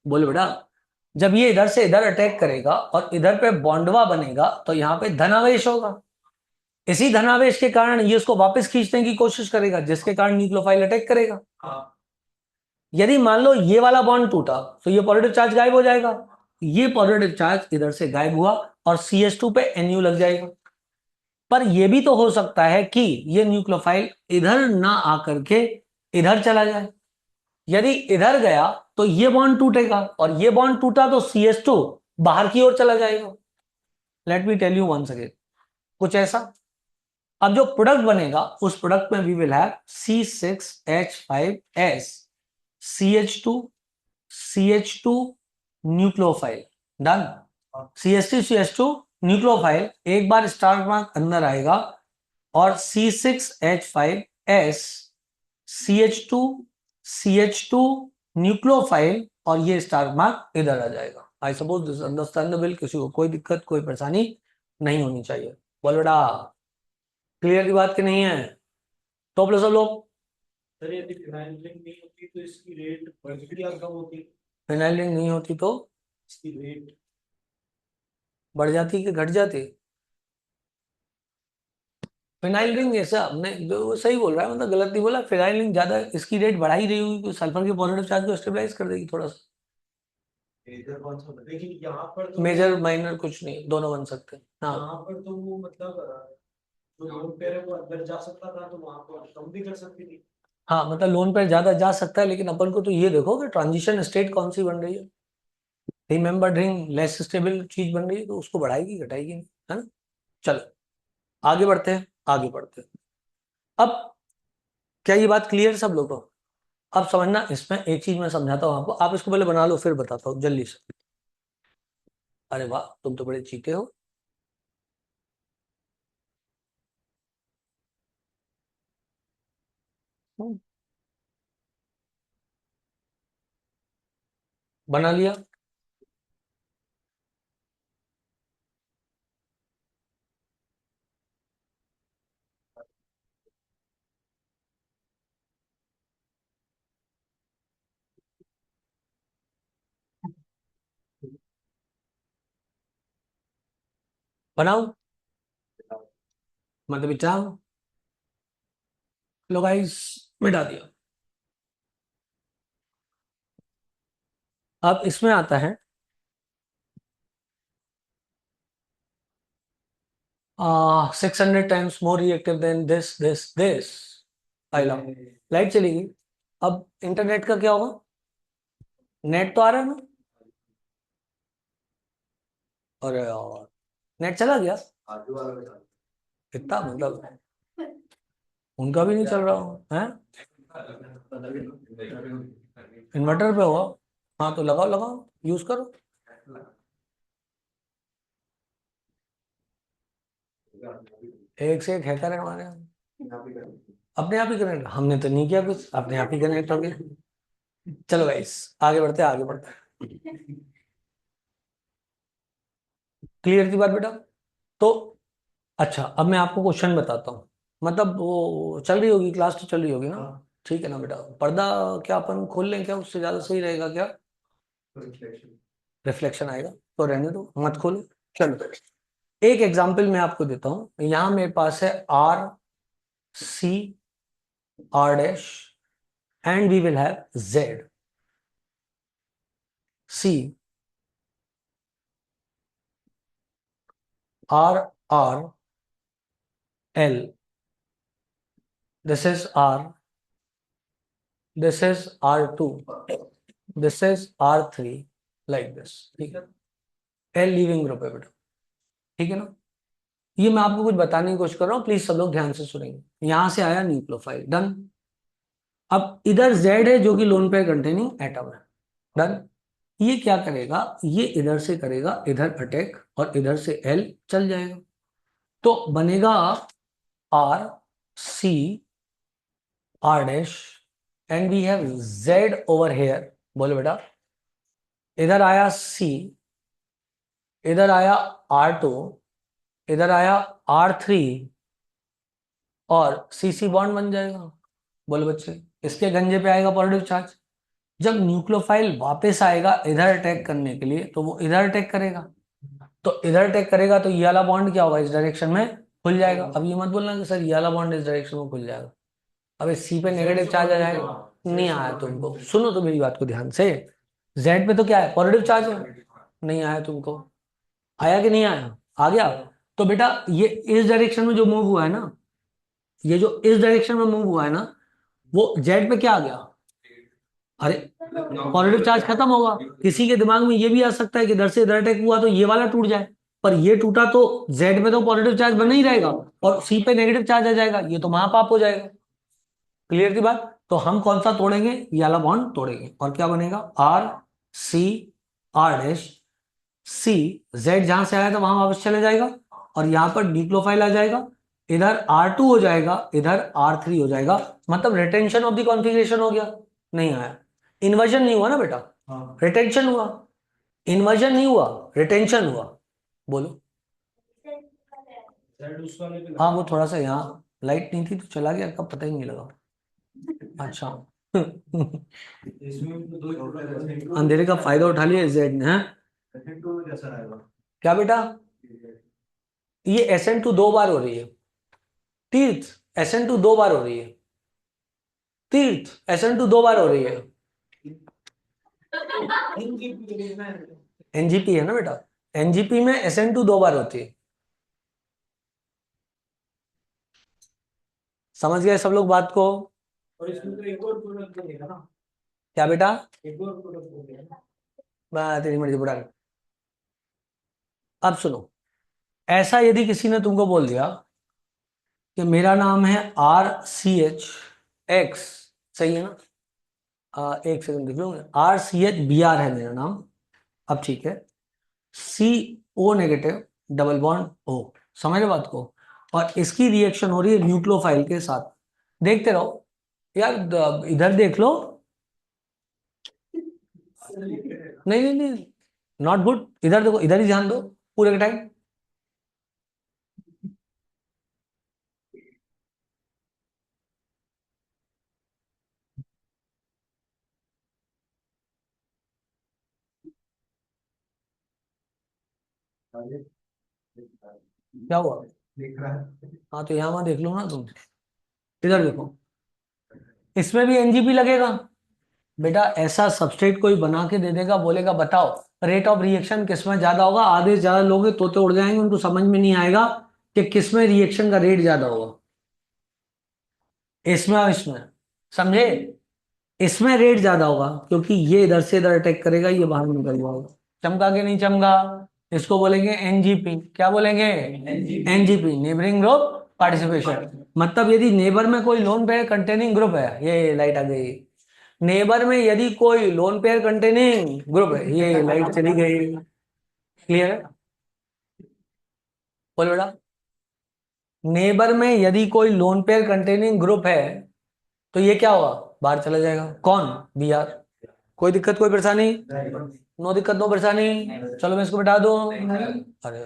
बोले बेटा, जब ये इधर से इधर अटैक करेगा और इधर पे बॉन्डवा बनेगा तो यहां पे धनावेश होगा। इसी धनावेश के कारण ये उसको वापस खींचने की कोशिश करेगा, जिसके कारण न्यूक्लियोफाइल अटैक करेगा। यदि मान लो ये वाला बॉन्ड टूटा तो ये पॉजिटिव चार्ज गायब हो जाएगा, ये पॉजिटिव चार्ज इधर से गायब हुआ और CH2 पे NU लग जाएगा। पर यह भी तो हो सकता है कि ये न्यूक्लियोफाइल इधर ना आकर के इधर चला जाए। यदि इधर गया तो ये बॉन्ड टूटेगा, और ये बॉन्ड टूटा तो CH2 बाहर की ओर चला जाएगा। Let me tell you once again, कुछ ऐसा। अब जो प्रोडक्ट बनेगा उस प्रोडक्ट में we will have C6H5S, CH2, CH2 nucleophile, done. CH2 nucleophile एक बार स्टार मार्क अंदर आएगा और C6H5S, CH2, CH2 न्यूक्लियोफाइल, और ये स्टार मार्क इधर आ जाएगा। आई सपोज दिस अंडरस्टैंडेबल, किसी को कोई दिक्कत कोई परेशानी नहीं होनी चाहिए। बोल बेटा, क्लियर की बात की नहीं है? तो प्लस सब लोग, सर यदि फिनाइल रिंग नहीं होती तो इसकी रेट बढ़ती या कम होती? फिनाइल रिंग नहीं होती तो इसकी रेट बढ़ जाती कि घट जाती? फिनाइल रिंग ऐसा हमने वो सही बोल रहा है, मतलब गलत नहीं बोला। फिनाइल रिंग ज्यादा इसकी रेट बढ़ा ही रही होगी, तो सल्फर के पॉजिटिव चार्ज को स्टेबलाइज कर देगी थोड़ा सा। मेजर कौन सा होता है? लेकिन यहाँ पर तो मेजर माइनर कुछ नहीं, दोनों बन सकते हैं। हाँ यहाँ पर तो वो मतलब जो लोन पेयर है वो अंदर जा सकता था तो वहां पर कम भी कर सकती थी। हाँ, मतलब लोन पे ज्यादा जा सकता है, लेकिन अपन को तो ये देखो कि ट्रांजिशन स्टेट कौन सी बन रही है। रिमेंबर रिंग लेस स्टेबल चीज बन रही है, तो उसको बढ़ाएगी घटाएगी नहीं, है ना। चलो आगे बढ़ते हैं, आगे बढ़ते हैं। अब क्या ये बात क्लियर सब लोगों को? अब समझना, इसमें एक चीज मैं समझाता हूँ आपको, आप इसको पहले बना लो फिर बताता हूँ जल्दी से। अरे वाह, तुम तो बड़े चीते हो। बना लिया? बनाओ, मतलब मिटाओ। लो गाइस, मिटा दिया। अब इसमें आता है 600 times more reactive than this I love. Light चली गई। अब इंटरनेट का क्या होगा? नेट तो आ रहा है ना? अरे यार, नेट चला गया। आजू वाला में था। कितना मतलब, उनका भी नहीं चल रहा है? इन्वर्टर पे होगा। हाँ तो लगाओ लगाओ, यूज करो। एक से एक हैकर है हमारे यहाँ। अपने आप ही कनेक्ट, हमने तो नहीं किया कुछ, अपने आप ही कनेक्ट हो गया। चलो गाइस, आगे बढ़ते हैं, आगे बढ़ते हैं। क्लियर थी बात बेटा? तो अच्छा, अब मैं आपको क्वेश्चन बताता हूँ। मतलब वो चल रही होगी क्लास, तो चल रही होगी ना? ठीक है ना बेटा? पर्दा क्या अपन खोल लें क्या, उससे ज्यादा सही रहेगा क्या? रिफ्लेक्शन आएगा तो रहने दो, मत खोलो। चलो एक एग्जांपल मैं आपको देता हूँ। यहाँ मेरे पास है R C R dash and we will have Z C R R L, this is R, this is R2, this is R3, like this। ठीक है, एल लीविंग ग्रुप है बेटा, ठीक है ना? ये मैं आपको कुछ बताने की कोशिश कर रहा हूँ, प्लीज सब लोग ध्यान से सुनेंगे। यहां से आया न्यूक्लियोफाइल, डन। अब इधर Z है जो कि लोन पेयर कंटेनिंग एटम है, डन। ये क्या करेगा, ये इधर से करेगा इधर अटैक, और इधर से L चल जाएगा, तो बनेगा R C R dash and we have Z over here. बोलो बेटा, इधर आया C, इधर आया R2, इधर आया R3, और CC बॉन्ड बन जाएगा। बोलो बच्चे, इसके गंजे पे आएगा पॉजिटिव चार्ज। जब न्यूक्लियोफाइल वापस आएगा इधर अटैक करने के लिए, तो वो इधर अटैक करेगा, तो इधर अटैक करेगा तो ये वाला बॉन्ड क्या होगा, इस डायरेक्शन में खुल जाएगा। अब ये मत बोलना कि सर ये वाला बॉन्ड इस डायरेक्शन में खुल जाएगा। अब इस सी पे नेगेटिव चार्ज आ जाएगा, नहीं आया तुमको, सुनो तो मेरी बात को ध्यान से। जेड पे तो क्या है, पॉजिटिव चार्ज है, नहीं आया तुमको, आया कि नहीं आया? आ गया। तो बेटा ये इस डायरेक्शन में जो मूव हुआ है ना, ये जो इस डायरेक्शन में मूव हुआ है ना, वो जेड पे क्या आ गया? अरे पॉजिटिव चार्ज खत्म होगा। किसी के दिमाग में ये भी आ सकता है कि इधर से इधर अटैक हुआ तो ये वाला टूट जाए, पर ये टूटा तो जेड पे तो पॉजिटिव चार्ज बना ही रहेगा, और सी पे नेगेटिव चार्ज आ जाएगा, ये तो महापाप हो जाएगा। क्लियर थी बात? तो हम कौन सा तोड़ेंगे, ये वाला बॉन्ड तोड़ेंगे, और क्या बनेगा, are C R dash C, Z जहां से आया था वहां वापस चले जाएगा, और यहां पर न्यूक्लियोफाइल आ जाएगा, इधर R2 हो जाएगा, इधर R3 हो जाएगा, मतलब रिटेंशन ऑफ द कॉन्फ़िगरेशन हो गया। नहीं आया, इन्वर्जन नहीं हुआ ना बेटा, रिटेंशन हुआ। इन्वर्जन नहीं हुआ, रिटेंशन हुआ। बोलो। जेड उस वाले पे हाँ वो थोड़ा सा यहाँ लाइट नहीं थी तो चला गया, कब पता ही नहीं लगा। अच्छा। अंधेरे का फायदा उठा लिया जेड ने, हैं? क्या बेटा? ये SN2 दो बार हो रही है। तीर्थ, SN2 दो बार हो रही है। तीर्थ, SN2 दो बार हो रही है। NGP है ना बेटा, NGP में SN2 दो बार होती है। समझ गए सब लोग बात को? और इसमें तो एक और प्रोडक्ट बनेगा ना, क्या बेटा? एक और प्रोडक्ट बनेगा। बात तेरी मर्जी बुढ़ा। अब सुनो, ऐसा यदि किसी ने तुमको बोल दिया कि मेरा नाम है RCH X, सही है ना? एक सेकंड देख लो, RCHBR है मेरा नाम। अब ठीक है, CO negative double bond O, समझ रहे बात को? और इसकी रिएक्शन हो रही है न्यूक्लियोफाइल के साथ। देखते रहो यार, इधर देख लो। नहीं नहीं नहीं, नॉट गुड। इधर देखो, इधर ही ध्यान दो पूरे के टाइम। क्या हुआ? देख रहा है। हाँ तो यहाँ वहां देख लो ना तुम। इधर देखो, इसमें भी NGP लगेगा। बेटा ऐसा सबस्ट्रेट कोई बना के दे देगा, बोलेगा बताओ रेट ऑफ रिएक्शन किसमें ज्यादा होगा, आधे से ज्यादा लोग तोते उड़ जाएंगे, उनको समझ में नहीं आएगा कि किसमें रिएक्शन का रेट ज्यादा होगा, इसमें और इसमें। समझे? इसमें रेट ज्यादा होगा क्योंकि ये इधर से इधर अटैक करेगा, ये बाहर निकल जाएगा। चमका के नहीं चमका? इसको बोलेंगे NGP। क्या बोलेंगे? NGP, neighbouring group participation. मतलब यदि नेबर में कोई लोन पेयर कंटेनिंग ग्रुप है, ये लाइट आ गई। नेबर में यदि कोई लोन पेयर कंटेनिंग ग्रुप है, ये लाइट चली गई। क्लियर है? बोलो बेटा। नेबर में यदि कोई लोन पेयर कंटेनिंग ग्रुप है तो ये क्या होगा? बाहर चला जाएगा। कौन? BR। कोई दिक्कत, कोई परेशानी? नो दिक्कत, नो परेशानी। चलो मैं इसको बिठा दूं। अरे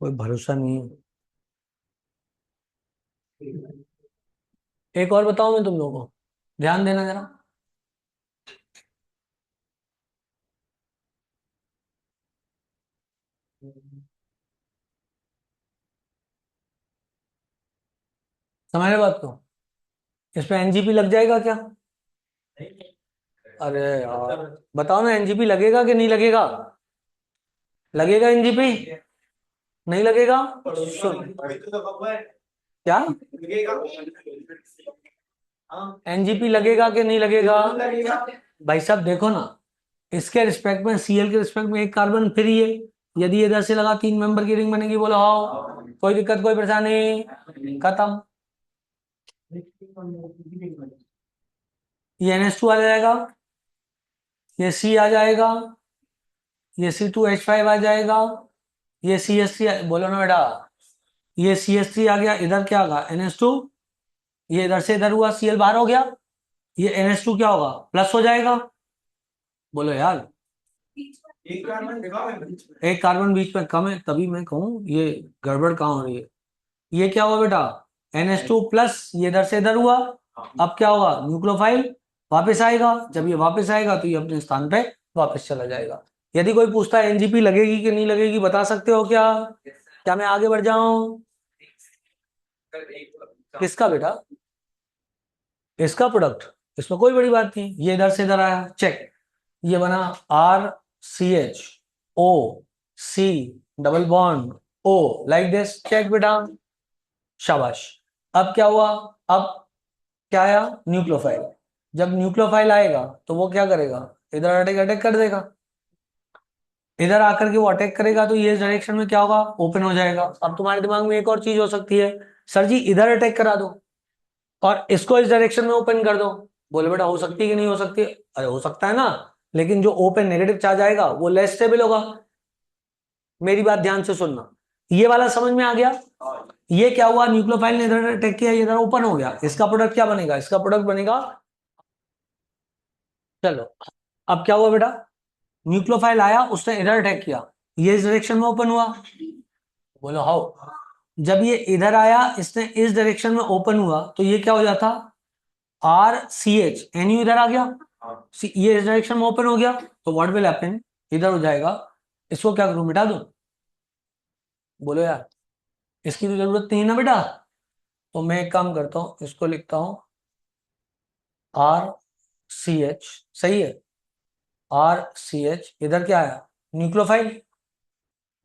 कोई भरोसा नहीं है। एक और बताऊं मैं तुम लोगों को, ध्यान देना जरा। समझ रहे बात को? इसमें NGP लग जाएगा क्या? अरे यार बताओ ना, NGP लगेगा कि नहीं लगेगा? लगेगा NGP? नहीं लगेगा? सुन, क्या NGP लगेगा कि नहीं लगेगा? भाई साहब देखो ना, इसके रिस्पेक्ट में, Cl के रिस्पेक्ट में एक कार्बन फ्री है। यदि इधर से लगा 3 मेंबर की रिंग बनेगी, बोलो हाँ। कोई दिक्कत, कोई परेशानी? खत्म। ये NH2 आ जाएगा, ये C आ जाएगा, ये C2H5 आ जाएगा, ये CH3 बोलो ना बेटा। ये CH3 आ गया, इधर क्या होगा? NH2। ये इधर से इधर हुआ, Cl बाहर हो गया, ये NH2 क्या होगा? प्लस हो जाएगा। बोलो यार, एक कार्बन दिखाओ बीच में। एक कार्बन बीच में कम है, तभी मैं कहूँ ये गड़बड़ कहाँ हो रही है। ये क्या हुआ बेटा? NH2 प्लस, ये इधर से इधर हुआ। अब क्या होगा? न्यूक्लियोफाइल वापस आएगा। जब ये वापस आएगा तो ये अपने स्थान पे वापस चला जाएगा। यदि कोई पूछता है NGP लगेगी कि नहीं लगेगी, बता सकते हो क्या? क्या मैं आगे बढ़ जाऊं? किसका बेटा? इसका प्रोडक्ट, इसमें कोई बड़ी बात नहीं, ये इधर से इधर आया, चेक। ये बना RCHO, C double bond O, like this, check बेटा। शाबाश। अब क्या हुआ? अब क्या आया? न्यूक्लियोफाइल। जब न्यूक्लियोफाइल आएगा तो वो क्या करेगा? इधर अटैक अटैक कर देगा। इधर आकर के वो अटैक करेगा तो ये डायरेक्शन में क्या होगा? ओपन हो जाएगा। अब तुम्हारे दिमाग में एक और चीज हो सकती है, सर जी इधर अटैक करा दो और इसको इस डायरेक्शन में ओपन कर दो। बोले बेटा हो सकती है कि नहीं हो सकती? अरे हो सकता है ना, लेकिन जो ओपन नेगेटिव चार्ज आएगा वो लेस स्टेबल होगा। मेरी बात ध्यान से सुनना, ये वाला समझ में आ गया? ये क्या हुआ, न्यूक्लियोफाइल ने इधर अटैक किया, इधर ओपन हो गया, इसका प्रोडक्ट क्या बनेगा, इसका प्रोडक्ट बनेगा। चलो अब क्या हुआ बेटा, न्यूक्लियोफाइल आया, उसने इधर अटैक किया, ये इस डायरेक्शन में ओपन हुआ, बोलो हाउ। जब ये इधर आया, इसने इस डायरेक्शन में ओपन हुआ, तो ये क्या हो जाता, RCH, NU इधर आ गया, ये इस डायरेक्शन में ओपन हो गया, तो व्हाट विल हैपन, इधर हो जाएगा, इसको क्या करूं, मिटा दूं, बोलो यार, इसकी तो जरूरत नहीं है ना बेटा। तो मैं एक काम करता हूं, इसको लिखता हूं RCH, सही है, RCH, इधर क्या आया, न्यूक्लियोफाइल,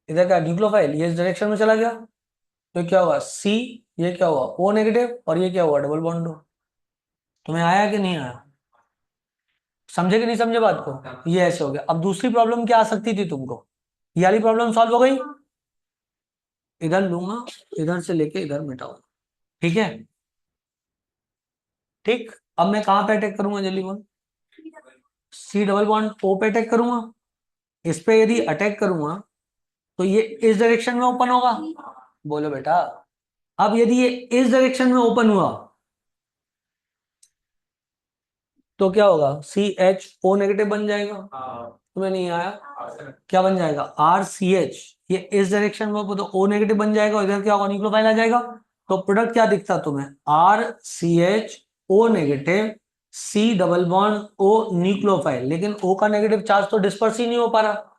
इधर क्या न्यूक्लियोफाइल, ये इस डायरेक्शन में चला गया, तो क्या हुआ C, ये क्या हुआ O नेगेटिव, और ये क्या हुआ डबल बॉन्ड। तुम्हें आया कि नहीं आया, समझे कि नहीं समझे बात को, ये ऐसे हो गया। अब दूसरी प्रॉब्लम क्या आ सकती थी तुमको, ये वाली प्रॉब्लम सॉल्व हो गई, इधर लूंगा, इधर से लेके इधर मिटाऊंगा, ठीक है, ठीक। अब मैं कहां पे अटैक करूंगा जल्दी बोल, C डबल बॉन्ड O पे अटैक करूंगा, इस पे यदि अटैक करूंगा तो ये इस डायरेक्शन में ओपन होगा, बोलो बेटा। अब यदि ये इस डायरेक्शन में ओपन हुआ तो क्या होगा, CHO नेगेटिव बन जाएगा, तुम्हें नहीं आया, क्या बन जाएगा, RCH, ये इस डायरेक्शन में तो O नेगेटिव बन जाएगा, इधर क्या होगा, न्यूक्लियोफाइल आ जाएगा, तो प्रोडक्ट क्या दिखता तुम्हें, RCHO negative, C double bond O nucleophile, लेकिन O का नेगेटिव चार्ज तो डिस्पर्स ही नहीं हो पा रहा,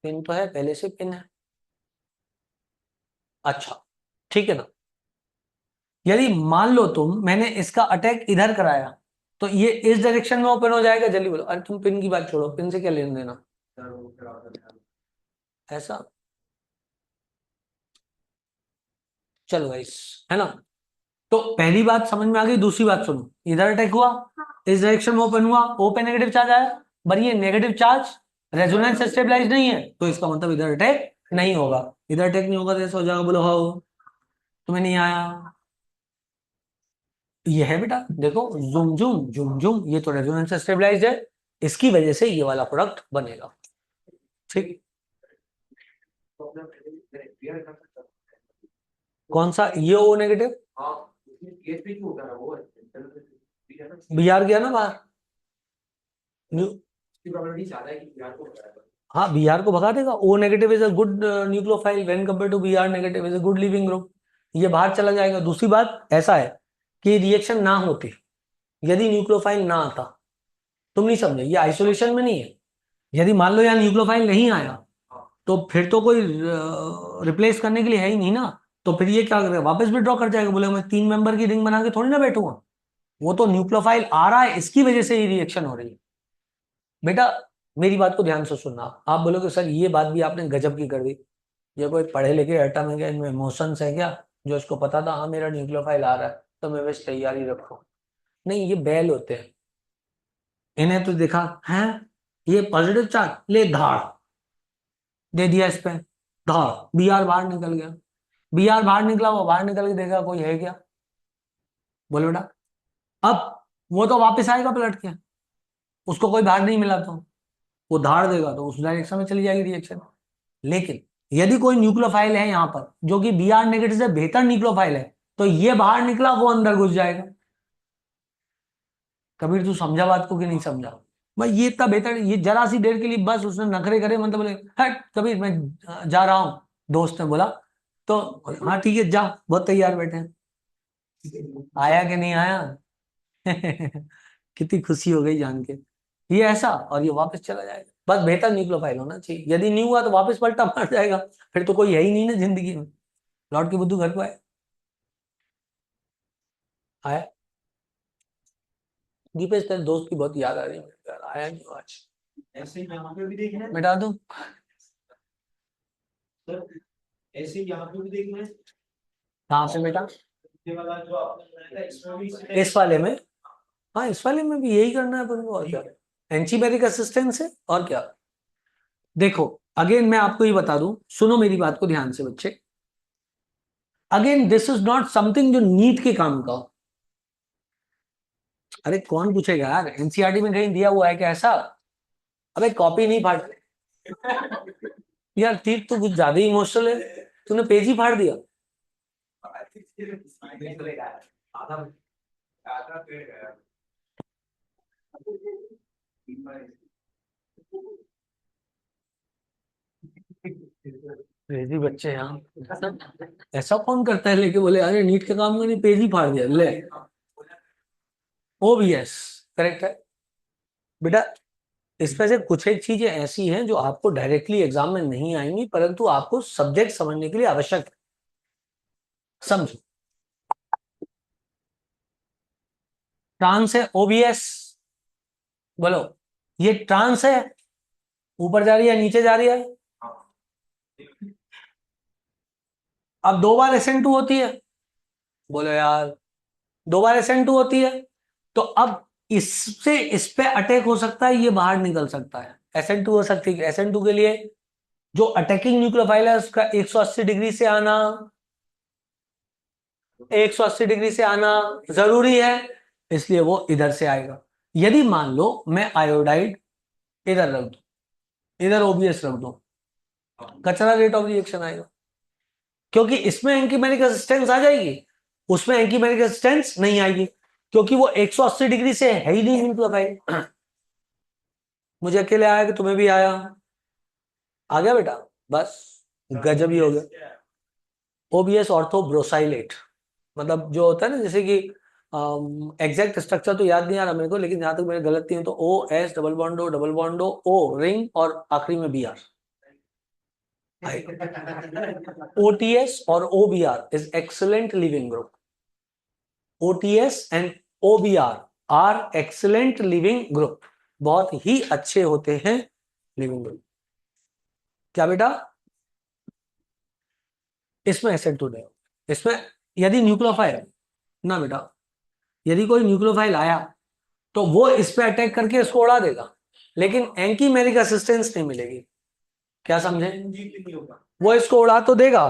पिन तो है, पहले से पिन है, अच्छा ठीक है ना। यदि मान लो तुम, मैंने इसका अटैक इधर कराया, तो ये इस डायरेक्शन में ओपन हो जाएगा, जल्दी बोलो, अरे तुम पिन की बात छोड़ो, पिन से क्या लेना देना, ऐसा, चलो गाइस, है ना। तो पहली बात समझ में आ गई, दूसरी बात सुनो, इधर अटैक हुआ, इस डायरेक्शन में ओपन हुआ, ओ पे नेगेटिव चार्ज आया, पर ये नेगेटिव चार्ज रेजोनेंस स्टेबलाइज नहीं है, तो इसका मतलब इधर अटैक नहीं होगा, इधर अटैक नहीं होगा तो ऐसा हो जाएगा, बोलो हाउ, तुम्हें नहीं आया, ये है बेटा, देखो जुम जुम जुम जुम, ये तो रेजोनेंस स्टेबलाइज्ड है, इसकी वजह से ये वाला प्रोडक्ट बनेगा, ठीक। कौन सा, ये ओ नेगेटिव, BR गया ना बाहर, हाँ BR को भगा देगा, O negative is a good nucleophile when compare to BR negative is a good leaving group, ये बाहर चला जाएगा। दूसरी बात ऐसा है कि रिएक्शन ना होती, यदि न्यूक्लियोफाइल ना आता, तुम नहीं समझे, ये आइसोलेशन में नहीं है, यदि मान लो यार न्यूक्लियोफाइल नहीं आया, तो फिर तो कोई रिप्लेस करने के लिए है ही नहीं ना, तो फिर ये क्या करेगा, वापस भी ड्रॉ कर जाएगा, बोले मैं 3 मेंबर की रिंग बना के थोड़ी ना बैठूंगा, वो तो न्यूक्लियोफाइल आ रहा है, इसकी वजह से ये रिएक्शन हो रही है। बेटा मेरी बात को ध्यान से सुनना, आप बोलोगे सर ये बात भी आपने गजब की कर दी, ये कोई पढ़े लिखे एटम है क्या, इनमें इमोशंस है क्या, जो इसको पता था हाँ मेरा न्यूक्लियोफाइल आ रहा है तो मैं बस तैयारी रखूं, नहीं ये बैल होते हैं, इन्हें तो देखा है, ये पॉजिटिव चार्ज ले धाड़ दे दिया इस पे, धाड़ BR बाहर निकल गया, BR बाहर निकला, वो बाहर निकल के देखा कोई है क्या, बोलो बेटा। अब वो तो वापस आएगा पलट के, उसको कोई बाहर नहीं मिला तो वो धाड़ देगा, तो उस डायरेक्शन में चली जाएगी रिएक्शन। लेकिन यदि कोई न्यूक्लियोफाइल है यहाँ पर जो कि BR नेगेटिव से बेहतर न्यूक्लियोफाइल है, तो ये बाहर निकला, वो अंदर घुस जाएगा। कबीर तू समझा बात को कि नहीं समझा, भाई ये इतना बेहतर, ये जरा सी देर के लिए बस उसने नखरे करे, मतलब बोले हट कबीर मैं जा रहा हूँ, दोस्त ने बोला, तो हाँ ठीक है जा, बहुत तैयार बैठे हैं, आया कि नहीं आया कितनी खुशी हो गई जान के, ये ऐसा, और ये वापस चला जाएगा, बस बेहतर न्यूक्लियोफाइल होना चाहिए, यदि नहीं हुआ तो वापस पलटा मार जाएगा, फिर तो कोई है ही नहीं ना जिंदगी में, लौट के बुद्धू घर को आए, आया, दीपेश तेरे दोस्त की बहुत याद आ रही है यार, आया नहीं आज, ऐसे ही यहाँ पे भी देखना है मिटा दूं, सर, ऐसे ही यहाँ पे भी देखना है, कहाँ पे बेटा, ये वाला जो आपने बनाया था इसमें भी इस वाले में, हाँ इस वाले में भी यही करना है अपन को, और क्या, एंटीबैरिक असिस्टेंस है, और क्या। देखो अगेन मैं आपको ये बता दूं, सुनो मेरी बात को ध्यान से बच्चे, again this is not something जो नीट के काम का हो, अरे कौन पूछेगा यार, एनसीईआरटी में कहीं दिया हुआ है क्या ऐसा, अबे कॉपी नहीं फाड़ यार, ठीक तो कुछ ज्यादा ही इमोशनल है, तूने पेज ही फाड़ दिया। क्रेजी बच्चे हैं यहाँ। ऐसा कौन करता है लेके बोले अरे नीट के काम में नहीं, पेज ही फाड़ दिया ले। ओबीएस करेक्ट है बेटा। इसमें से कुछ एक चीजें ऐसी हैं जो आपको डायरेक्टली एग्जाम में नहीं आएंगी, परंतु आपको सब्जेक्ट समझने के लिए आवश्यक है। समझो, ट्रांस है ओबीएस, बोलो ये ट्रांस है, ऊपर जा रही है नीचे जा रही है। अब दो बार SN2 होती है, बोलो यार दो बार SN2 होती है, तो अब इससे इस पे अटैक हो सकता है, ये बाहर निकल सकता है, SN2 हो सकती है। SN2 के लिए जो अटैकिंग न्यूक्लियोफाइल है उसका 180 डिग्री से आना, 180 डिग्री से आना जरूरी है, इसलिए वो इधर से आएगा। यदि मान लो मैं आयोडाइड इधर रख दूं, इधर ओबीएस रख दूं, कचरा रेट ऑफ रिएक्शन आएगा, क्योंकि इसमें एंकीमेरिक रेजिस्टेंस आ जाएगी, उसमें एंकीमेरिक रेजिस्टेंस नहीं आएगी, क्योंकि वो 180 डिग्री से है ही नहीं न्यूक्लियोफाइल। मुझे अकेले आया कि तुम्हें भी आया, आ गया बेटा, बस गजब ही हो गया। ओबीएस ऑर्थो ब्रोसाइलेट, मतलब जो होता है ना, जैसे कि एग्जैक्ट स्ट्रक्चर तो याद नहीं आ रहा मेरे को, लेकिन जहां तक मेरे गलती है तो OS डबल बॉन्डो O रिंग और आखिरी में BR। OTS और OBR is excellent leaving group. OTS and OBR are excellent leaving group, बहुत ही अच्छे होते हैं लिविंग ग्रुप। क्या बेटा, इसमें SN2 नहीं, इसमें यदि न्यूक्लियोफाइल ना बेटा, यदि कोई न्यूक्लियोफाइल आया तो वो इस पे अटैक करके इसको उड़ा देगा, लेकिन एंकीमेरिक असिस्टेंस नहीं मिलेगी। क्या समझे, वो इसको उड़ा तो देगा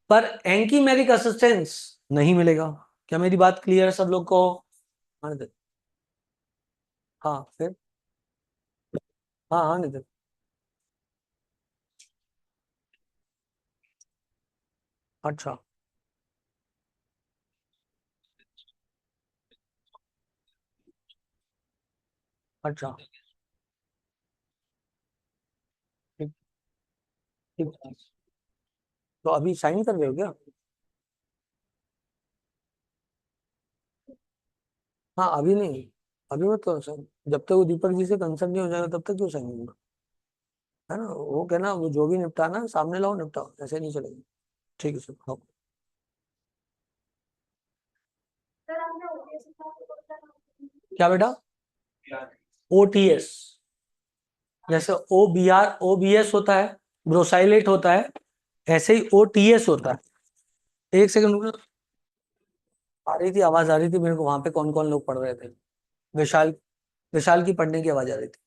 पर एंकीमेरिक असिस्टेंस नहीं मिलेगा। क्या मेरी बात क्लियर है सब लोग को? हाँ नितिन, हाँ फिर, हाँ हाँ नितिन, अच्छा अच्छा, ठीक ठीक। तो अभी साइन कर रहे हो क्या? हाँ अभी नहीं, अभी मत करो साइन, जब तक वो दीपक जी से कंसर्न नहीं हो जाएगा तब तक क्यों साइन होगा, है ना, वो कहना वो जो भी निपटाना है सामने लाओ निपटाओ, ऐसे नहीं चलेगा। ठीक है सर, हाँ। क्या बेटा, OTS, जैसे OBS होता है, ब्रोसाइलेट होता है, ऐसे ही OTS होता है। एक सेकंड रुको, आ रही थी आवाज, आ रही थी मेरे को, वहां पे कौन कौन लोग पढ़ रहे थे। विशाल, विशाल की पढ़ने की आवाज आ रही थी।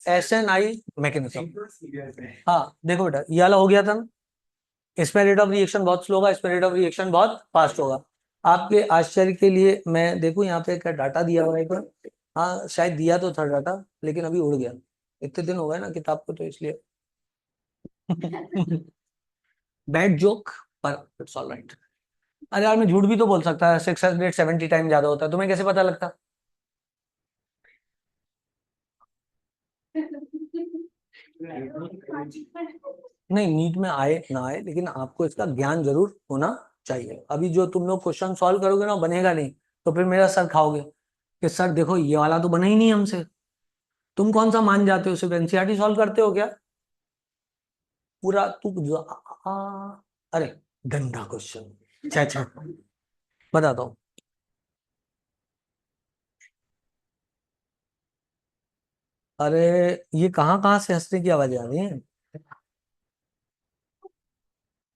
SNI मैकेनिज्म, हाँ देखो बेटा ये वाला हो गया था ना, इसमें रेट ऑफ रिएक्शन बहुत स्लो होगा, इसमें रेट ऑफ रिएक्शन बहुत फास्ट होगा। आपके आश्चर्य के लिए मैं देखूं यहाँ पे क्या डाटा दिया हुआ है एक बार, हाँ शायद दिया तो था डाटा, लेकिन अभी उड़ गया, इतने दिन हो गए ना किताब को तो इसलिए। बैड जोक, पर इट्स ऑल राइट। अरे यार मैं झूठ भी तो बोल सकता है, 670 टाइम ज्यादा होता है, तुम्हें कैसे पता लगता? नहीं नीट में आए ना आए, लेकिन आपको इसका ज्ञान जरूर होना चाहिए। अभी जो तुम लोग क्वेश्चन सॉल्व करोगे ना बनेगा नहीं, तो फिर मेरा सर खाओगे कि सर देखो ये वाला तो बना ही नहीं हमसे। तुम कौन सा मान जाते हो, सिर्फ एनसीईआरटी सॉल्व करते हो क्या पूरा तू अरे गंदा क्वेश्चन, अच्छा अच्छा बताता हूँ। अरे ये कहाँ कहाँ से हंसने की आवाजें आ रही हैं?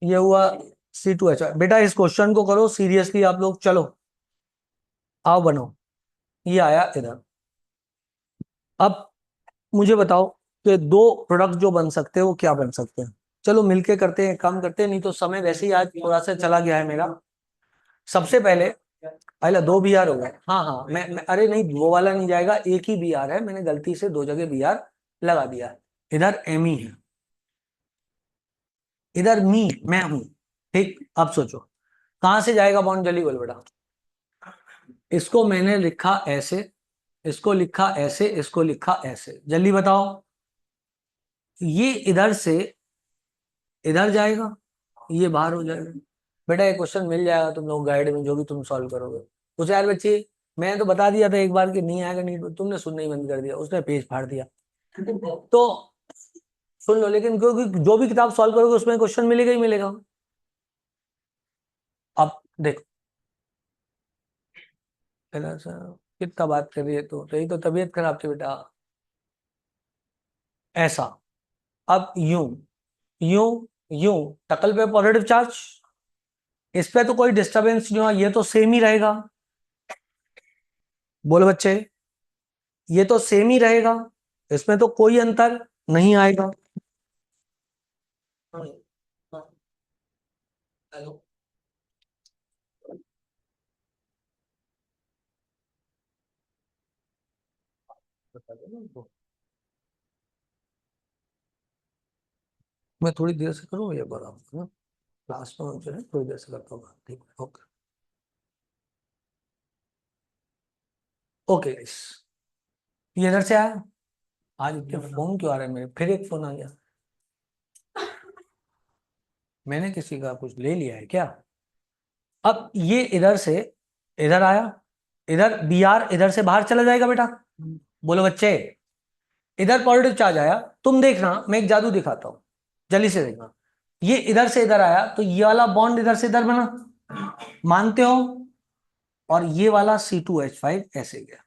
ये हुआ C2H, बेटा इस क्वेश्चन को करो सीरियसली आप लोग, चलो आओ बनो। ये आया इधर। अब मुझे बताओ कि दो प्रोडक्ट जो बन सकते हैं वो क्या बन सकते हैं? चलो मिलके करते हैं, काम करते हैं, नहीं तो समय वैसे ही आज थोड़ा सा चला गया है मेरा। सबसे पहले पहले 2 Br हो गए। हाँ हाँ, मैं अरे नहीं, वो वाला नहीं जाएगा, एक ही Br है, मैंने गलती से 2 जगह Br लगा दिया है। इधर Me है, इधर मैं हूं। ठीक, अब सोचो कहां से जाएगा बॉन्ड, जल्दी बोल बेटा। इसको मैंने लिखा ऐसे, इसको लिखा ऐसे, इसको लिखा ऐसे, जल्दी बताओ। ये इधर से इधर जाएगा, ये बाहर हो जाएगा। बेटा ये क्वेश्चन मिल जाएगा तुम लोग गाइड में, जो भी तुम सॉल्व करोगे। कुछ यार बच्चे, मैंने तो बता दिया था एक बार कि नहीं आएगा, नहीं, तुमने सुनना ही बंद कर दिया, उसने पेज फाड़ दिया। तो सुन लो, लेकिन क्योंकि जो भी किताब सॉल्व करोगे उसमें क्वेश्चन मिलेगा ही मिलेगा। अब देखो, इधर से कितना बात कर रही है, तो यही तो तबीयत खराब थी बेटा। ऐसा, अब यूं यूं यूं, टकल पे पॉजिटिव चार्ज, इस पे तो कोई डिस्टरबेंस नहीं हुआ, ये तो सेम ही रहेगा। बोलो बच्चे, ये तो सेम ही रहेगा, इसमें तो कोई अंतर नहीं आएगा। हेलो, बता दो ना उनको। मैं थोड़ी देर से करूँ ये बार आपको ना, क्लास में जो है थोड़ी देर से करता हूँ, ठीक है, ओके। ओके गाइस, ये इधर से आया। आज इतने फोन क्यों आ रहे हैं मेरे, फिर एक फोन आ गया। मैंने किसी का कुछ ले लिया है क्या? अब ये इधर से इधर आया, इधर Br इधर से बाहर चला जाएगा बेटा। बोलो बच्चे, इधर पॉजिटिव चार्ज आया, तुम देखना मैं एक जादू दिखाता हूं, जल्दी से देखना। ये इधर से इधर आया तो ये वाला बॉन्ड इधर से इधर बना, मानते हो? और ये वाला C2H5 ऐसे गया,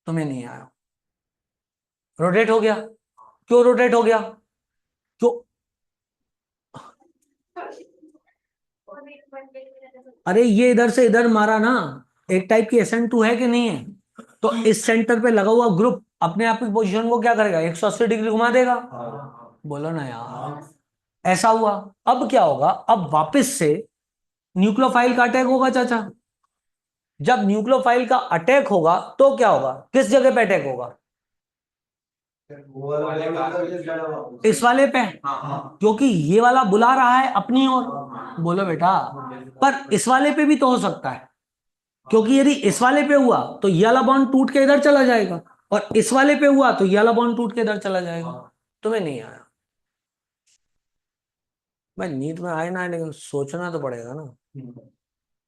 तुम्हें नहीं आया, रोटेट हो गया। क्यों रोटेट हो गया? क्यों? अरे ये इधर से इधर मारा ना, एक टाइप की SN2 है कि नहीं है? तो इस सेंटर पे लगा हुआ ग्रुप अपने आप की पोजीशन को क्या करेगा, 180 डिग्री घुमा देगा। बोलो ना यार, ऐसा हुआ। अब क्या होगा, अब वापस से न्यूक्लियोफाइल का अटैक होगा चाचा। जब न्यूक्लियोफाइल का अटैक होगा तो क्या होगा, किस जगह पे अटैक होगा? इस वाले पे, क्योंकि ये वाला बुला रहा है अपनी ओर। बोलो बेटा, पर इस वाले पे भी तो हो सकता है, क्योंकि यदि इस वाले पे हुआ तो ये वाला बॉन्ड टूट के इधर चला जाएगा, और इस वाले पे हुआ तो ये वाला बॉन्ड टूट के इधर चला जाएगा। तुम्हें नहीं आया? भाई नींद में आए ना, लेकिन सोचना तो पड़ेगा ना।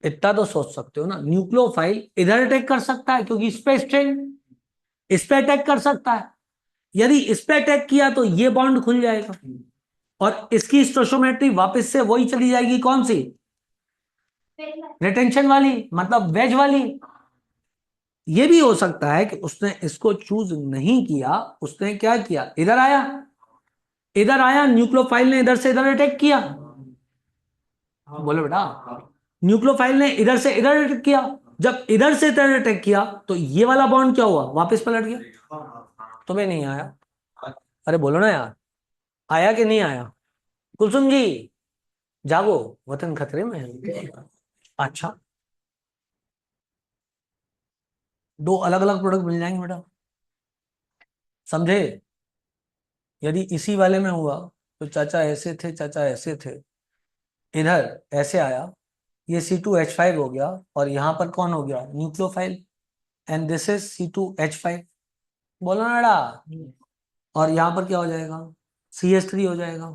इतना तो सोच सकते हो ना, न्यूक्लियोफाइल इधर अटैक कर सकता है क्योंकि इस पे स्ट्रेन, इस पे अटैक कर सकता है। यदि इस पे अटैक किया तो ये बॉन्ड खुल जाएगा, और इसकी स्टोशियोमेट्री वापस से वही चली जाएगी, कौन सी? रिटेंशन वाली, मतलब वेज वाली। ये भी हो सकता है कि उसने इसको चूज नहीं किया, उसने क्या किया, इधर आया, इधर आया, न्यूक्लियोफाइल ने इधर से इधर अटैक किया। बोलो बेटा, न्यूक्लियोफाइल ने इधर से इधर अटैक किया, जब इधर से इधर अटैक किया तो ये वाला बॉन्ड क्या हुआ, वापस पलट गया। तुम्हें नहीं आया? अरे बोलो ना यार, आया कि नहीं आया? कुलसुम जी जागो, वतन खतरे में है। अच्छा, 2 अलग अलग प्रोडक्ट मिल जाएंगे बेटा, समझे? यदि इसी वाले में हुआ तो चाचा ऐसे थे, चाचा ऐसे थे, इधर ऐसे आया, ये C2H5 हो गया, और यहां पर कौन हो गया, nucleophile, and this is C2H5। बोलो ना बेटा, और यहां पर क्या हो जाएगा, CH3 हो जाएगा।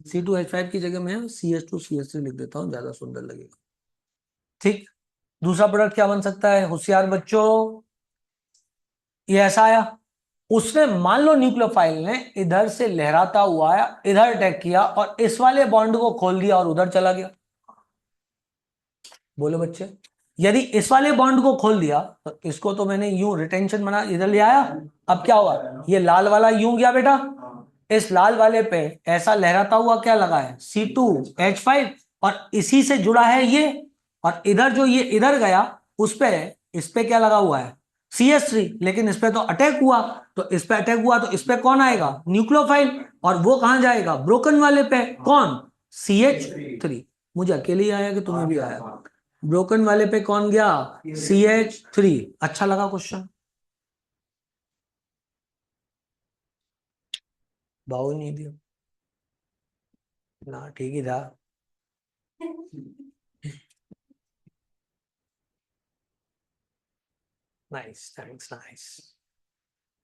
C2H5 की जगह मैं CH2CH3 लिख देता हूं, ज्यादा सुंदर लगेगा। ठीक, दूसरा प्रोडक्ट क्या बन सकता है होशियार बच्चों? ये ऐसा आया, उसने मान लो न्यूक्लियोफाइल ने इधर से लहराता हुआ आया, इधर अटैक किया और इस वाले बॉन्ड को खोल दिया और उधर चला गया। बोलो बच्चे, यदि इस वाले बॉन्ड को खोल दिया तो इसको तो मैंने यूं रिटेंशन बना इधर ले आया, अब क्या हुआ, ये लाल वाला यूं गया बेटा, इस लाल वाले पे ऐसा लहराता हुआ क्या लगा है, C2H5, और इसी से जुड़ा है ये, और इधर जो ये इधर गया उस पे, इस पे क्या लगा हुआ है, CH3, लेकिन इस पे तो अटैक हुआ, तो इस पे अटैक हुआ तो इस पे कौन आएगा, न्यूक्लियोफाइल, और वो कहां जाएगा, ब्रोकन वाले पे, कौन, CH3। मुझे अकेले ही आया कि तुम्हें भी आया? ब्रोकन वाले पे कौन गया? CH3। अच्छा लगा क्वेश्चन? भाव ही नहीं दिया ना, ठीक ही था। Nice, thanks, nice.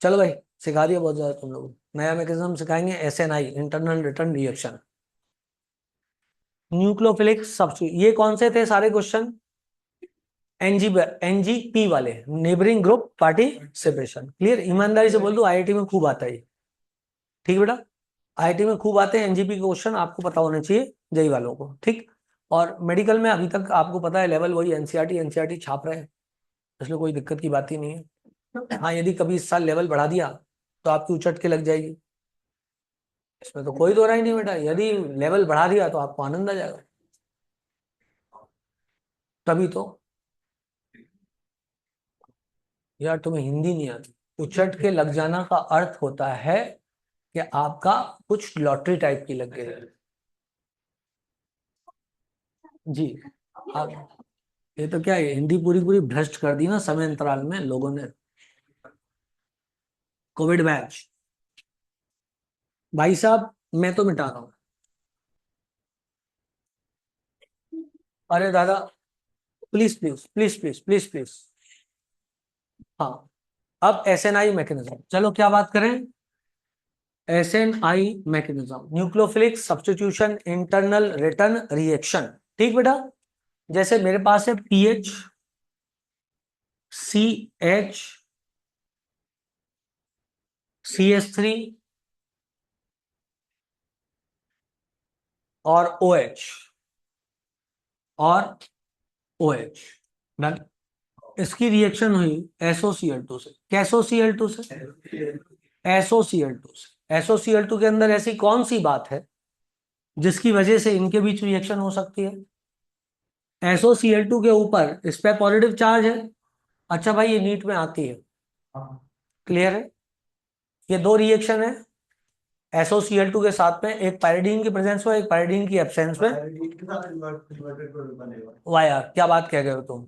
चलो भाई, सिखा दिया बहुत ज्यादा तुम लोग। नया मैकेनिज्म सिखाएंगे, SNI, internal return reaction. Nucleophilic substitution, ये कौन से थे सारे क्वेश्चन? NGP वाले, नेबरिंग ग्रुप पार्टिसिपेशन। क्लियर? ईमानदारी से बोल दो, IIT में खूब आता है। ठीक है बेटा, IIT में खूब आते हैं NGP के क्वेश्चन, आपको पता होना चाहिए जेई वालों को। ठीक। और मेडिकल में अभी तक आपको पता है लेवल वही NCERT छाप रहे हैं, इसलिए कोई दिक्कत की बात ही नहीं है। हाँ, यदि कभी इस साल लेवल बढ़ा दिया तो आपकी उचट के लग जाएगी, इसमें तो कोई दो राय नहीं बेटा। यदि लेवल बढ़ा दिया तो आपको आनंद आ जाएगा। तभी तो यार, तुम्हें हिंदी नहीं आती। उचट के लग जाना का अर्थ होता है कि आपका कुछ लॉटरी टाइप की लग गई है। जी। आप, ये तो क्या है, हिंदी पूरी पूरी भ्रष्ट कर दी ना समय अंतराल में लोगों ने। Covid batch. भाई साहब, मैं तो मिटा रहा हूँ। अरे दादा, please please please please please please. हाँ, अब SNI मैकेनिज्म, चलो क्या बात करें? SNI mechanism, nucleophilic substitution internal return reaction. ठीक बेटा, जैसे मेरे पास है PH CH CH3 और OH और OH। डन। इसकी रिएक्शन हुई SOCl2 से। कैसो Cl2 से? SOCl2 से। SOCl2 के अंदर ऐसी कौन सी बात है जिसकी वजह से इनके बीच रिएक्शन हो सकती है? SOCl2 के ऊपर इस पे पॉजिटिव चार्ज है। अच्छा भाई, ये नीट में आती है। क्लियर है? ये दो रिएक्शन है SOCl2 के साथ में, एक पायरिडीन की प्रेजेंस में, एक पायरिडीन की एब्सेंस में। वाह यार, क्या बात कह गए हो तुम।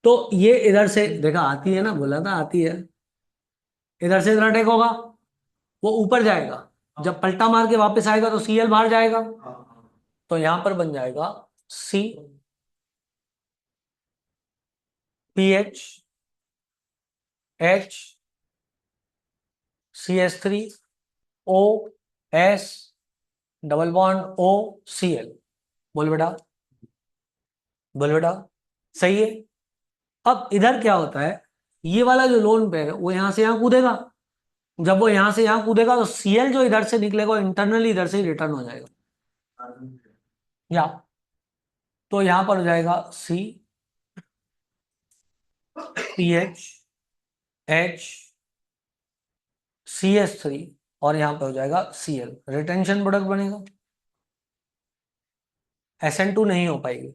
तो ये इधर से देखा आती है ना, बोला था आती है। इधर से इधर अटैक होगा, वो ऊपर जाएगा, जब पलटा मार के वापस आएगा तो Cl बाहर जाएगा, तो यहां पर बन जाएगा C PH H CH3 OS double bond OCl। बोल बेटा, बोल बेटा, सही है। अब इधर क्या होता है, ये वाला जो लोन पेयर है वो यहां से यहां कूदेगा। जब वो यहां से यहां कूदेगा तो Cl जो इधर से निकलेगा इंटरनली इधर से ही रिटर्न हो जाएगा। या तो यहां पर हो जाएगा C PH H CH3 और यहां पे हो जाएगा Cl, रिटेंशन प्रोडक्ट बनेगा। SN2 नहीं हो पाएगी।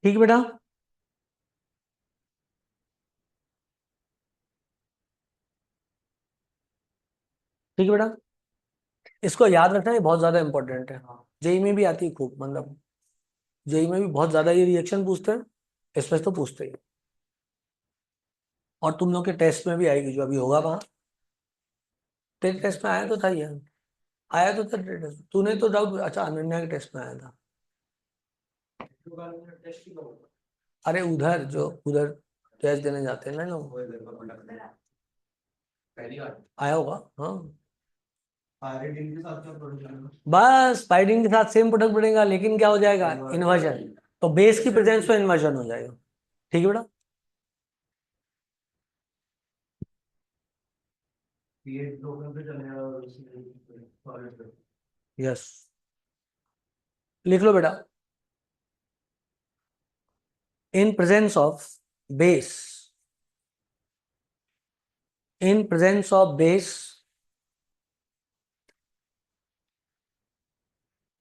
ठीक है बेटा, ठीक है बेटा, इसको याद रखना, ये बहुत ज्यादा इंपॉर्टेंट है। जेई में भी आती है खूब, मतलब जेई में भी बहुत ज्यादा ये रिएक्शन पूछते हैं, इसमें तो पूछते ही हैं। और तुम लोग के टेस्ट में भी आएगी, जो अभी होगा वहां। तेरे टेस्ट में आया तो था ये, आया तो था तेरे टेस्ट, तूने तो डाउट, अच्छा अनन्या के टेस्ट में आया था। अरे उधर जो उधर टेस्ट देने जाते हैं ना लोग, आया होगा। हाँ, बस पाइरिन के साथ सेम प्रोडक्ट बनेगा, लेकिन क्या हो जाएगा, इन्वर्जन। तो बेस की प्रेजेंस में इन्वर्जन हो जाएगा। ठीक है बेटा, यस, लिख लो बेटा। In presence of base, in presence of base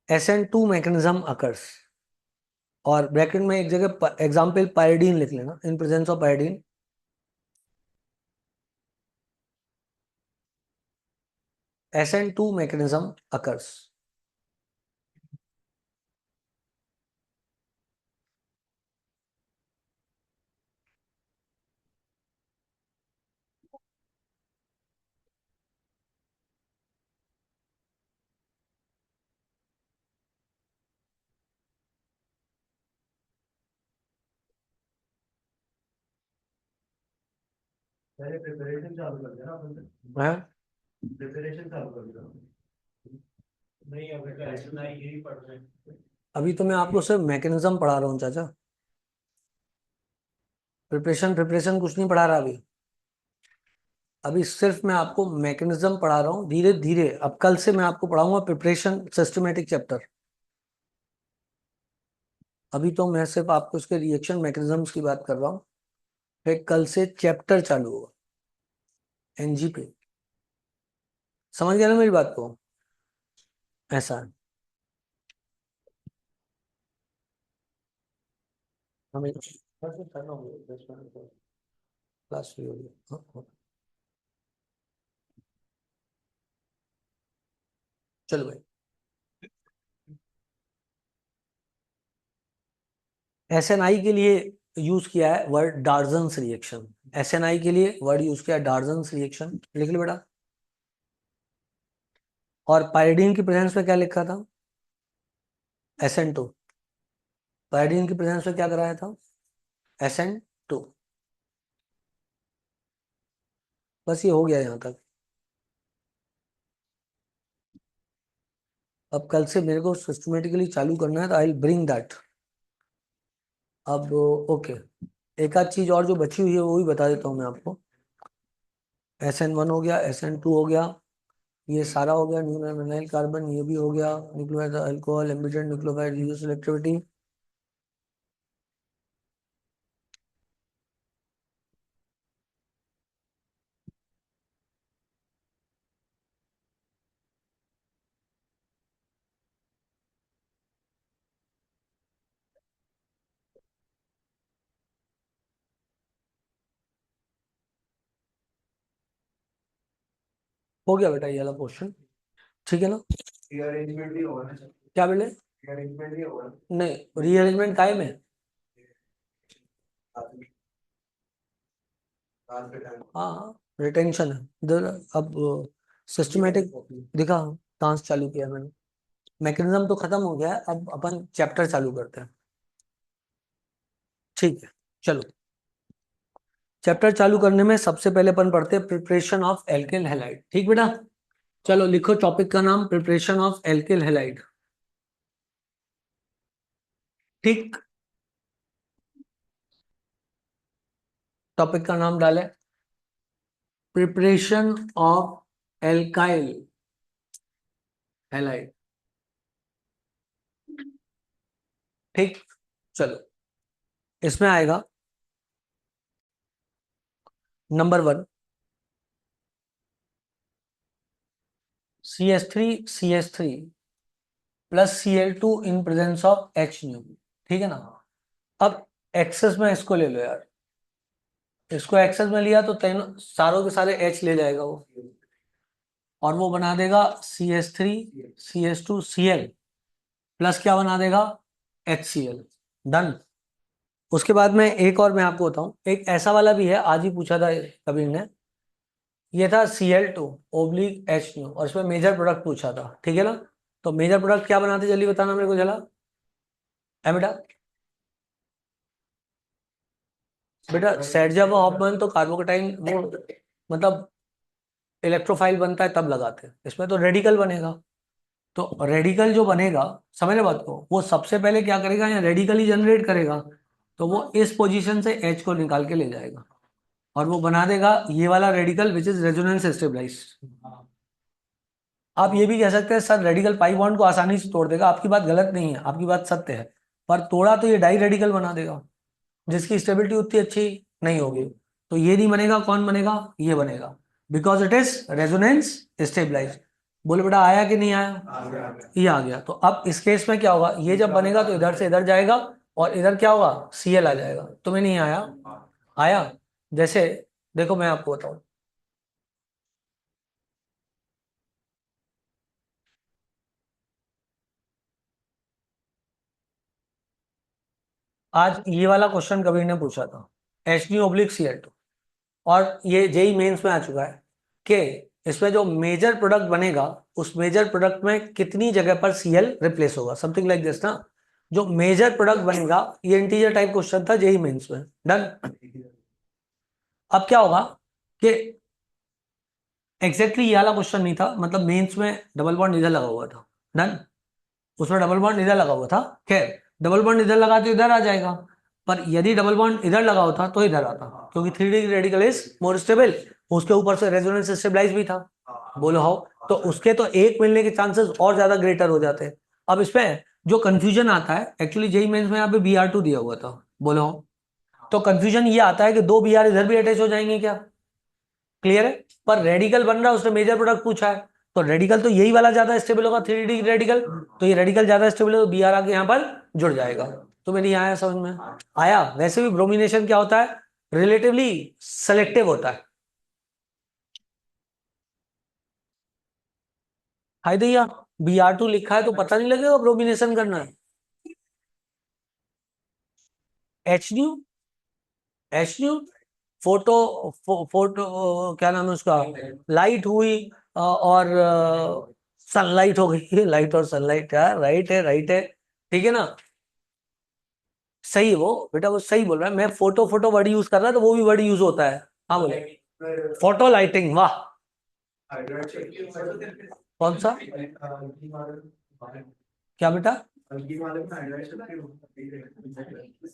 SN2 mechanism occurs. और ब्रैकेट में एक जगह एग्जाम्पल पायरिडीन लिख लेना, in presence of pyridine SN2 mechanism occurs. पहले प्रिपरेशन चालू कर देना अपन ने। है प्रिपरेशन चालू कर दो। नहीं अभी टेंशन आई यही पढ़ रहे हैं। अभी तो मैं आपको सिर्फ मैकेनिज्म पढ़ा रहा हूँ चाचा, प्रिपरेशन कुछ नहीं पढ़ा रहा अभी। अभी सिर्फ मैं आपको मैकेनिज्म पढ़ा रहा हूँ धीरे धीरे। अब कल से मैं आपको पढ़ाऊंगा प्रिपरेशन सिस्टमेटिक चैप्टर। अभी तो मैं सिर्फ आपको इसके रिएक्शन मैकेनिज्म्स की बात कर रहा हूँ, फिर कल से चैप्टर चालू होगा एनजी पे। समझ गया ना मेरी बात को? ऐसा है। हमें क्लास फ्री हो गया। हाँ, हाँ। चलो भाई, SNI के लिए यूज किया है वर्ड डार्जन्स रिएक्शन। SNI के लिए वर्ड यूज किया है डार्जन्स रिएक्शन, लिख लो बेटा। और पाइरीडीन की प्रेजेंस में क्या लिखा था? SN2। पाइरीडीन की प्रेजेंस में क्या कराया था? SN2। बस ये हो गया यहाँ तक। अब कल से मेरे को सिस्टमेटिकली चालू करना है, तो आई विल ब्रिंग दैट। अब ओके, एक आध चीज और जो बची हुई है वो भी बता देता हूँ मैं आपको। SN1 हो गया, SN2 हो गया, ये सारा हो गया। न्यूक्लियोफाइल कार्बन ये भी हो गया। Nucleophile alcohol ambient nucleophile reduce selectivity. हो गया बेटा ये वाला पोर्शन, ठीक है ना? रीअरेंजमेंट भी होगा ना? क्या बोले? रीअरेंजमेंट भी होगा ना? नहीं, रीअरेंजमेंट कायम है। आज के टाइम हाँ, रिटेंशन है इधर। अब सिस्टमेटिक दिखा, डांस चालू किया मैंने। मैकेनिज्म तो खत्म हो गया है, अब अपन चैप्टर चालू करते हैं। ठीक है, चलो। चैप्टर चालू करने में सबसे पहले अपन पढ़ते हैं प्रिपरेशन ऑफ एल्किल हैलाइड। ठीक बेटा? चलो लिखो टॉपिक का नाम, प्रिपरेशन ऑफ एल्किल हैलाइड। ठीक, टॉपिक का नाम डाले प्रिपरेशन ऑफ एल्काइल हैलाइड। ठीक, चलो इसमें आएगा number 1 CH3 plus Cl2 in presence of H new. ठीक है ना? अब एक्सेस में इसको ले लो यार, इसको एक्सेस में लिया तो तीनों सारों के सारे H ले जाएगा वो, और वो बना देगा CH3 CH2Cl प्लस क्या बना देगा? HCl। डन। उसके बाद में एक और मैं आपको बताऊं, एक ऐसा वाला भी है, आज ही पूछा था कबीर ने। ये था Cl2 / H और इसमें मेजर प्रोडक्ट पूछा था। ठीक है ना? तो मेजर प्रोडक्ट क्या बनाते, जल्दी बताना मेरे को जला। है बेटा? बेटा सेडजब हॉफमैन तो कार्बोकेटाइन वो मतलब इलेक्ट्रोफाइल बनता है तब लगाते हैं, इसमें तो रेडिकल बनेगा। तो रेडिकल जो बनेगा, समझ ले बात को, वो सबसे पहले क्या करेगा, या रेडिकल ही जनरेट करेगा। तो वो इस पोजीशन से H को निकाल के ले जाएगा और वो बना देगा ये वाला radical which is resonance stabilised. आप ये भी कह सकते हैं सर रेडिकल पाई बॉन्ड को आसानी से तोड़ देगा। आपकी बात गलत नहीं है, आपकी बात सत्य है, पर तोड़ा तो ये डाई रेडिकल बना देगा जिसकी स्टेबिलिटी उतनी अच्छी नहीं होगी। तो ये नहीं बनेगा, कौन बनेगा? ये बनेगा, because it is resonance stabilise. बोले बेटा आया कि नहीं आया? ये आ गया। तो अब इस केस में क्या होगा, ये जब बनेगा तो इधर से इधर जाएगा और इधर क्या होगा, Cl आ जाएगा। तुम्हें नहीं आया? आया। जैसे देखो मैं आपको बताऊं, आज ये वाला क्वेश्चन कबीर ने पूछा था, H2/Cl2, और ये जेई मेंस में आ चुका है कि इसमें जो मेजर प्रोडक्ट बनेगा उस मेजर प्रोडक्ट में कितनी जगह पर Cl रिप्लेस होगा, समथिंग लाइक दिस ना। जो मेजर प्रोडक्ट बनेगा, ये इंटीजर टाइप क्वेश्चन था जेई मेंस में। डन। अब क्या होगा कि एग्जैक्टली ये वाला क्वेश्चन नहीं था, मतलब मेंस में डबल बॉन्ड इधर लगा हुआ था। डन। उसमें डबल बॉन्ड इधर लगा हुआ था, खैर डबल बॉन्ड इधर लगा तो इधर आ जाएगा, पर यदि डबल बॉन्ड इधर लगा होता तो इधर आता, क्योंकि 3D radical is more stable. उसके ऊपर से रेजोनेंस स्टेबलाइज भी था। बोलो हाउ, तो उसके तो एक मिलने के चांसेस और ज्यादा ग्रेटर हो जाते हैं। अब इसमें जो कंफ्यूजन आता है, एक्चुअली जेई मेंस में यहाँ पे Br2 दिया हुआ था। बोलो हाउ, तो कंफ्यूजन ये आता है कि दो Br इधर भी अटैच हो जाएंगे क्या? क्लियर है? पर रेडिकल बन रहा है, उसने मेजर प्रोडक्ट पूछा है, तो रेडिकल तो यही वाला ज्यादा स्टेबल होगा, 3D रेडिकल। तो ये रेडिकल ज्यादा स्टेबल है तो Br आके यहाँ पर जुड़ जाएगा। तो मेरी यहाँ आया समझ में? आया। वैसे भी ब्रोमिनेशन क्या होता है, रिलेटिवली सेलेक्टिव होता है। हाय दैया, Br2 लिखा है तो पता नहीं लगेगा ब्रोमिनेशन करना है। H new, H new, photo photo क्या नाम है उसका, लाइट हुई और सनलाइट हो गई। लाइट और सनलाइट, यार राइट है, राइट है, ठीक है ना? सही है वो बेटा, वो सही बोल रहा है। मैं फोटो फोटो वर्ड यूज कर रहा था, वो भी वर्ड यूज होता है। हाँ बोले, फोटो लाइटिंग, वाह। कौन सा? क्या बेटा?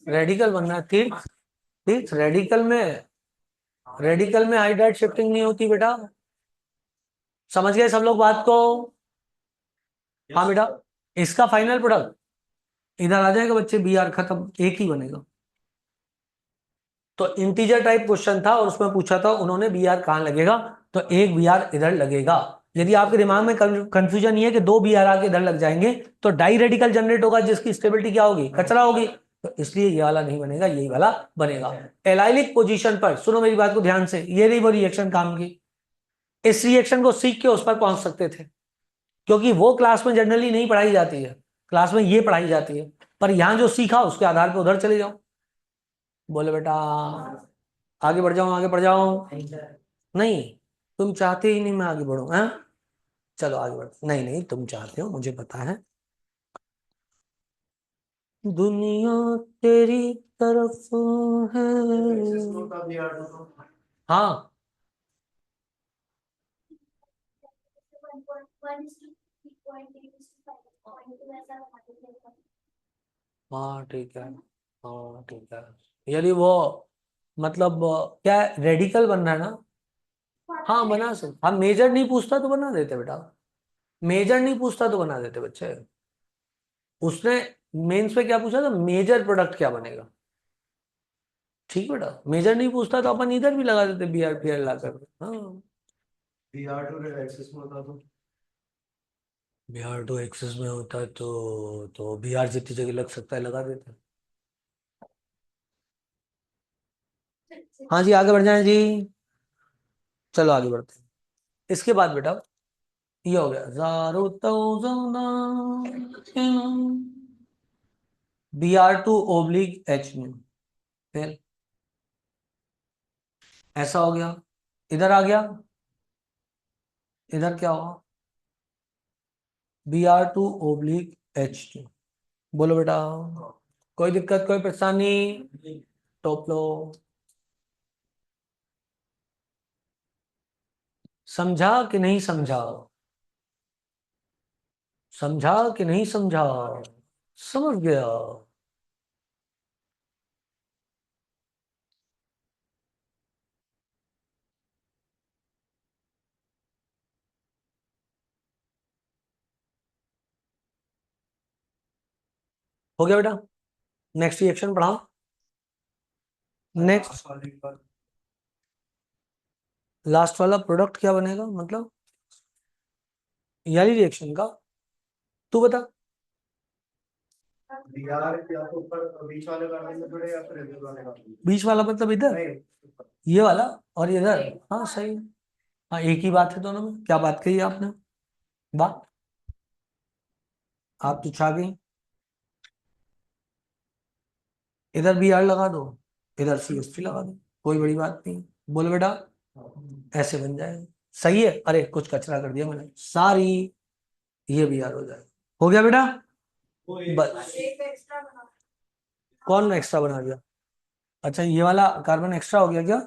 रेडिकल बनना है तीर्थ। तीर्थ रेडिकल में हाइड्राइड शिफ्टिंग नहीं होती बेटा। समझ गए सब लोग बात को? हाँ बेटा, इसका फाइनल प्रोडक्ट इधर आ जाएगा बच्चे, Br खत्म, एक ही बनेगा। तो इंटीजर टाइप क्वेश्चन था और उसमें पूछा था उन्होंने Br कहाँ लगेगा, तो एक Br इधर लगेगा। यदि आपके दिमाग में कंफ्यूजन ये है कि दो Br आके इधर लग जाएंगे तो डाई रेडिकल जनरेट होगा, जिसकी स्टेबिलिटी क्या होगी, कचरा होगी, तो इसलिए ये वाला नहीं बनेगा, यही वाला बनेगा। एलाइलिक पोजीशन पर, सुनो मेरी बात को ध्यान से, ये रही वो रिएक्शन काम की। इस रिएक्शन को सीख के उस पर पहुंच सकते थे, क्योंकि वो क्लास में जनरली नहीं पढ़ाई जाती है, क्लास में ये पढ़ाई जाती है। पर यहां जो सीखा उसके आधार पर उधर चले जाओ। बोले बेटा आगे बढ़ जाऊं, आगे बढ़ जाऊं? नहीं, तुम चाहते ही नहीं मैं आगे बढ़ूं, हैं? चलो आगे बढ़, नहीं नहीं तुम चाहते हो, मुझे पता है। दुनिया तेरी तरफ है। हाँ हाँ ठीक है, हाँ ठीक है। यदि वो मतलब क्या रेडिकल बनना है ना? हाँ बना सकते, हम मेजर नहीं पूछता तो बना देते बेटा, मेजर नहीं पूछता तो बना देते बच्चे। उसने मेंस में क्या पूछा था, मेजर प्रोडक्ट क्या बनेगा। ठीक बेटा, मेजर नहीं पूछता तो अपन इधर भी लगा देते Br लाकर। हाँ, Br2 एक्सेस में होता है तो Br जितनी जगह लग सकता है लगा देते हैं। हाँ जी आगे बढ़ जाए जी, चलो आगे बढ़ते हैं। इसके बाद बेटा ये हो गया ज़ारो Br2/H में, फिर ऐसा हो गया, इधर आ गया, इधर क्या हुआ, Br2/H2। बोलो बेटा, कोई दिक्कत, कोई परेशानी? टोप लो। समझा कि नहीं समझा? समझा कि नहीं समझा? समझ गया? हो गया बेटा? नेक्स्ट रिएक्शन पढ़ाओ। नेक्स्ट लास्ट वाला प्रोडक्ट क्या बनेगा, मतलब यारी रिएक्शन का तू बता। बीच वाला मतलब इधर, ये वाला और इधर। हाँ सही। हाँ एक ही बात है दोनों में, क्या बात कही आपने? बात आप तो छा गई। इधर Br लगा दो, इधर CH3 लगा दो, कोई बड़ी बात नहीं। बोल बेटा, ऐसे बन जाएगा। सही है। अरे कुछ कचरा कर दिया मैंने, सारी, ये Br हो जाएगा। हो गया बेटा? बस। कौन एक्स्ट्रा बना दिया? अच्छा, ये वाला कार्बन एक्स्ट्रा हो गया क्या?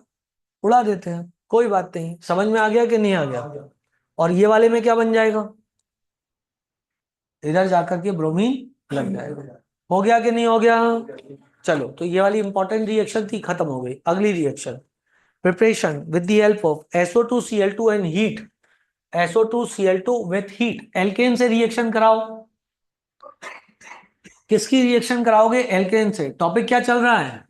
उड़ा देते हैं, कोई बात नहीं। समझ में आ गया कि नहीं आ गया? और ये वाले में क्या बन जाएगा? इधर जाकर के ब्रोमीन लग जाएगा। हो गया कि नहीं हो गया? चलो, तो ये वाली इंपॉर्टेंट रिएक्शन थी, खत्म हो गई। अगली reaction, preparation with the help of SO2Cl2 and heat. SO2Cl2 with heat, alkane से रिएक्शन कराओ। किसकी रिएक्शन कराओगे? एल्केन से। टॉपिक क्या चल रहा है?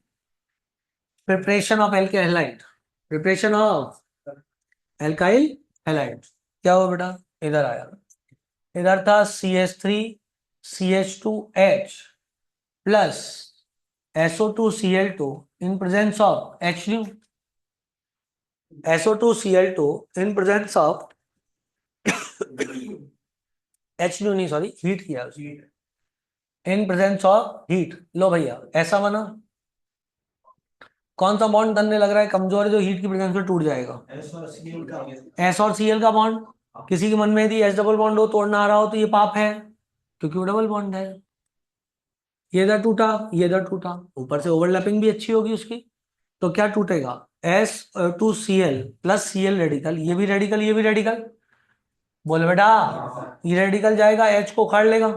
Preparation of alkyl halide. Preparation of alkyl halide. क्या हुआ बेटा? इधर आया, इधर था CH3 CH2H plus SO2Cl2 in presence of HNu. SO2Cl2 in presence of HNu नहीं, सॉरी, हीट किया उसने, इन प्रेजेंस ऑफ हीट। लो भैया, ऐसा बना। कौन सा बॉन्ड बनने लग रहा है कमजोर है, जो हीट की प्रेजेंस में टूट जाएगा? S और Cl का बॉन्ड। किसी के मन में यदि S डबल बॉन्ड हो, तोड़ना आ रहा हो, तो ये पाप है, क्योंकि वो डबल बॉन्ड है। ये इधर टूटा, ये इधर टूटा, ऊपर से ओवरलैपिंग भी अच्छी होगी उसकी। तो क्या टूटेगा? S2Cl प्लस Cl रेडिकल, ये भी रेडिकल, ये भी रेडिकल। बोले बेटा, ये रेडिकल जाएगा, H को उखाड़ लेगा,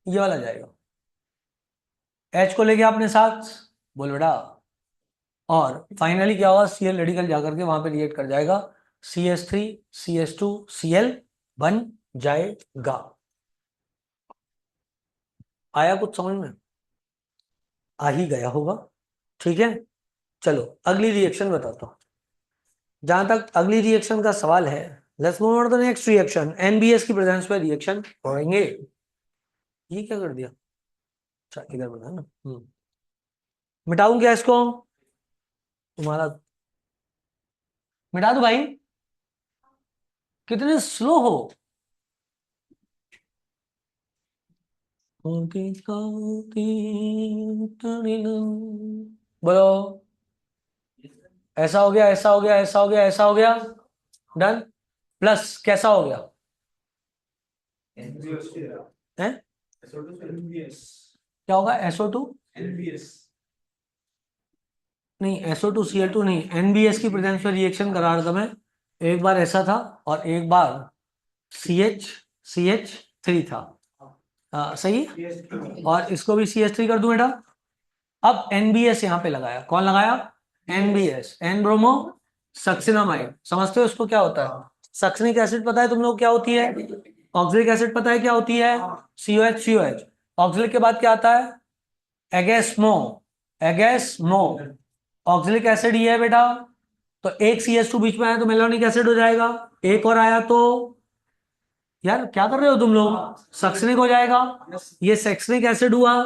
ये वाला जाएगा, H को लेके अपने साथ। बोले बेटा, और फाइनली क्या होगा? Cl रेडिकल जाकर के वहां पे रिएक्ट कर जाएगा, CH3 CH2 Cl बन जाएगा। आया कुछ समझ में? आ ही गया होगा, ठीक है। चलो अगली रिएक्शन बताता हूं। जहां तक अगली रिएक्शन का सवाल है, let's move on to the next reaction. NBS की प्रेजेंस पे रिएक्शन करेंगे। ये क्या कर दिया? अच्छा, इधर बना ना। मिटाऊं क्या इसको? तुम्हारा मिटा दो भाई, कितने स्लो हो। बोलो, ऐसा हो गया, ऐसा हो गया, ऐसा हो गया, ऐसा हो गया, डन। प्लस कैसा हो गया? हैं? क्या होगा? SO2 नहीं, SO2Cl2 नहीं, NBS की प्रेजेंस में रिएक्शन करा रहा था मैं। एक बार ऐसा था और एक बार CH3 था। सही है। और इसको भी CH3 कर दूं बेटा। अब NBS यहाँ पे लगाया, कौन लगाया? NBS, N bromo succinimide. समझते हो इसको क्या होता है? सक्सिनिक एसिड पता है तुम लोग क्या होती है? ऑक्सिलिक एसिड पता है क्या होती है? COH। ऑक्सिलिक के बाद क्या आता है? एगेस्मो। एगेस्मो, ऑक्सिलिक एसिड ये है बेटा। तो एक CH2 बीच में आया तो मेलोनिक एसिड हो जाएगा, एक और आया तो, यार क्या कर रहे हो तुम लोग, सक्सिनिक हो जाएगा। ये सक्सिनिक एसिड हुआ,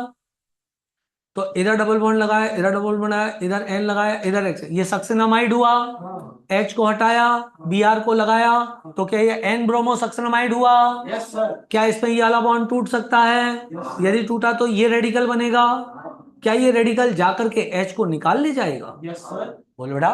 तो इधर डबल बॉन्ड लगाया, इधर डबल बॉन्ड आया, इधर N लगाया, इधर X, ये सक्सिनामाइड हुआ। H को हटाया, Br को लगाया, तो क्या ये N ब्रोमो सक्सिनामाइड हुआ? क्या इसमें ये वाला बॉन्ड टूट सकता है? यदि टूटा तो ये रेडिकल बनेगा। क्या ये रेडिकल जाकर के H को निकाल ले जाएगा? बोलो बेटा,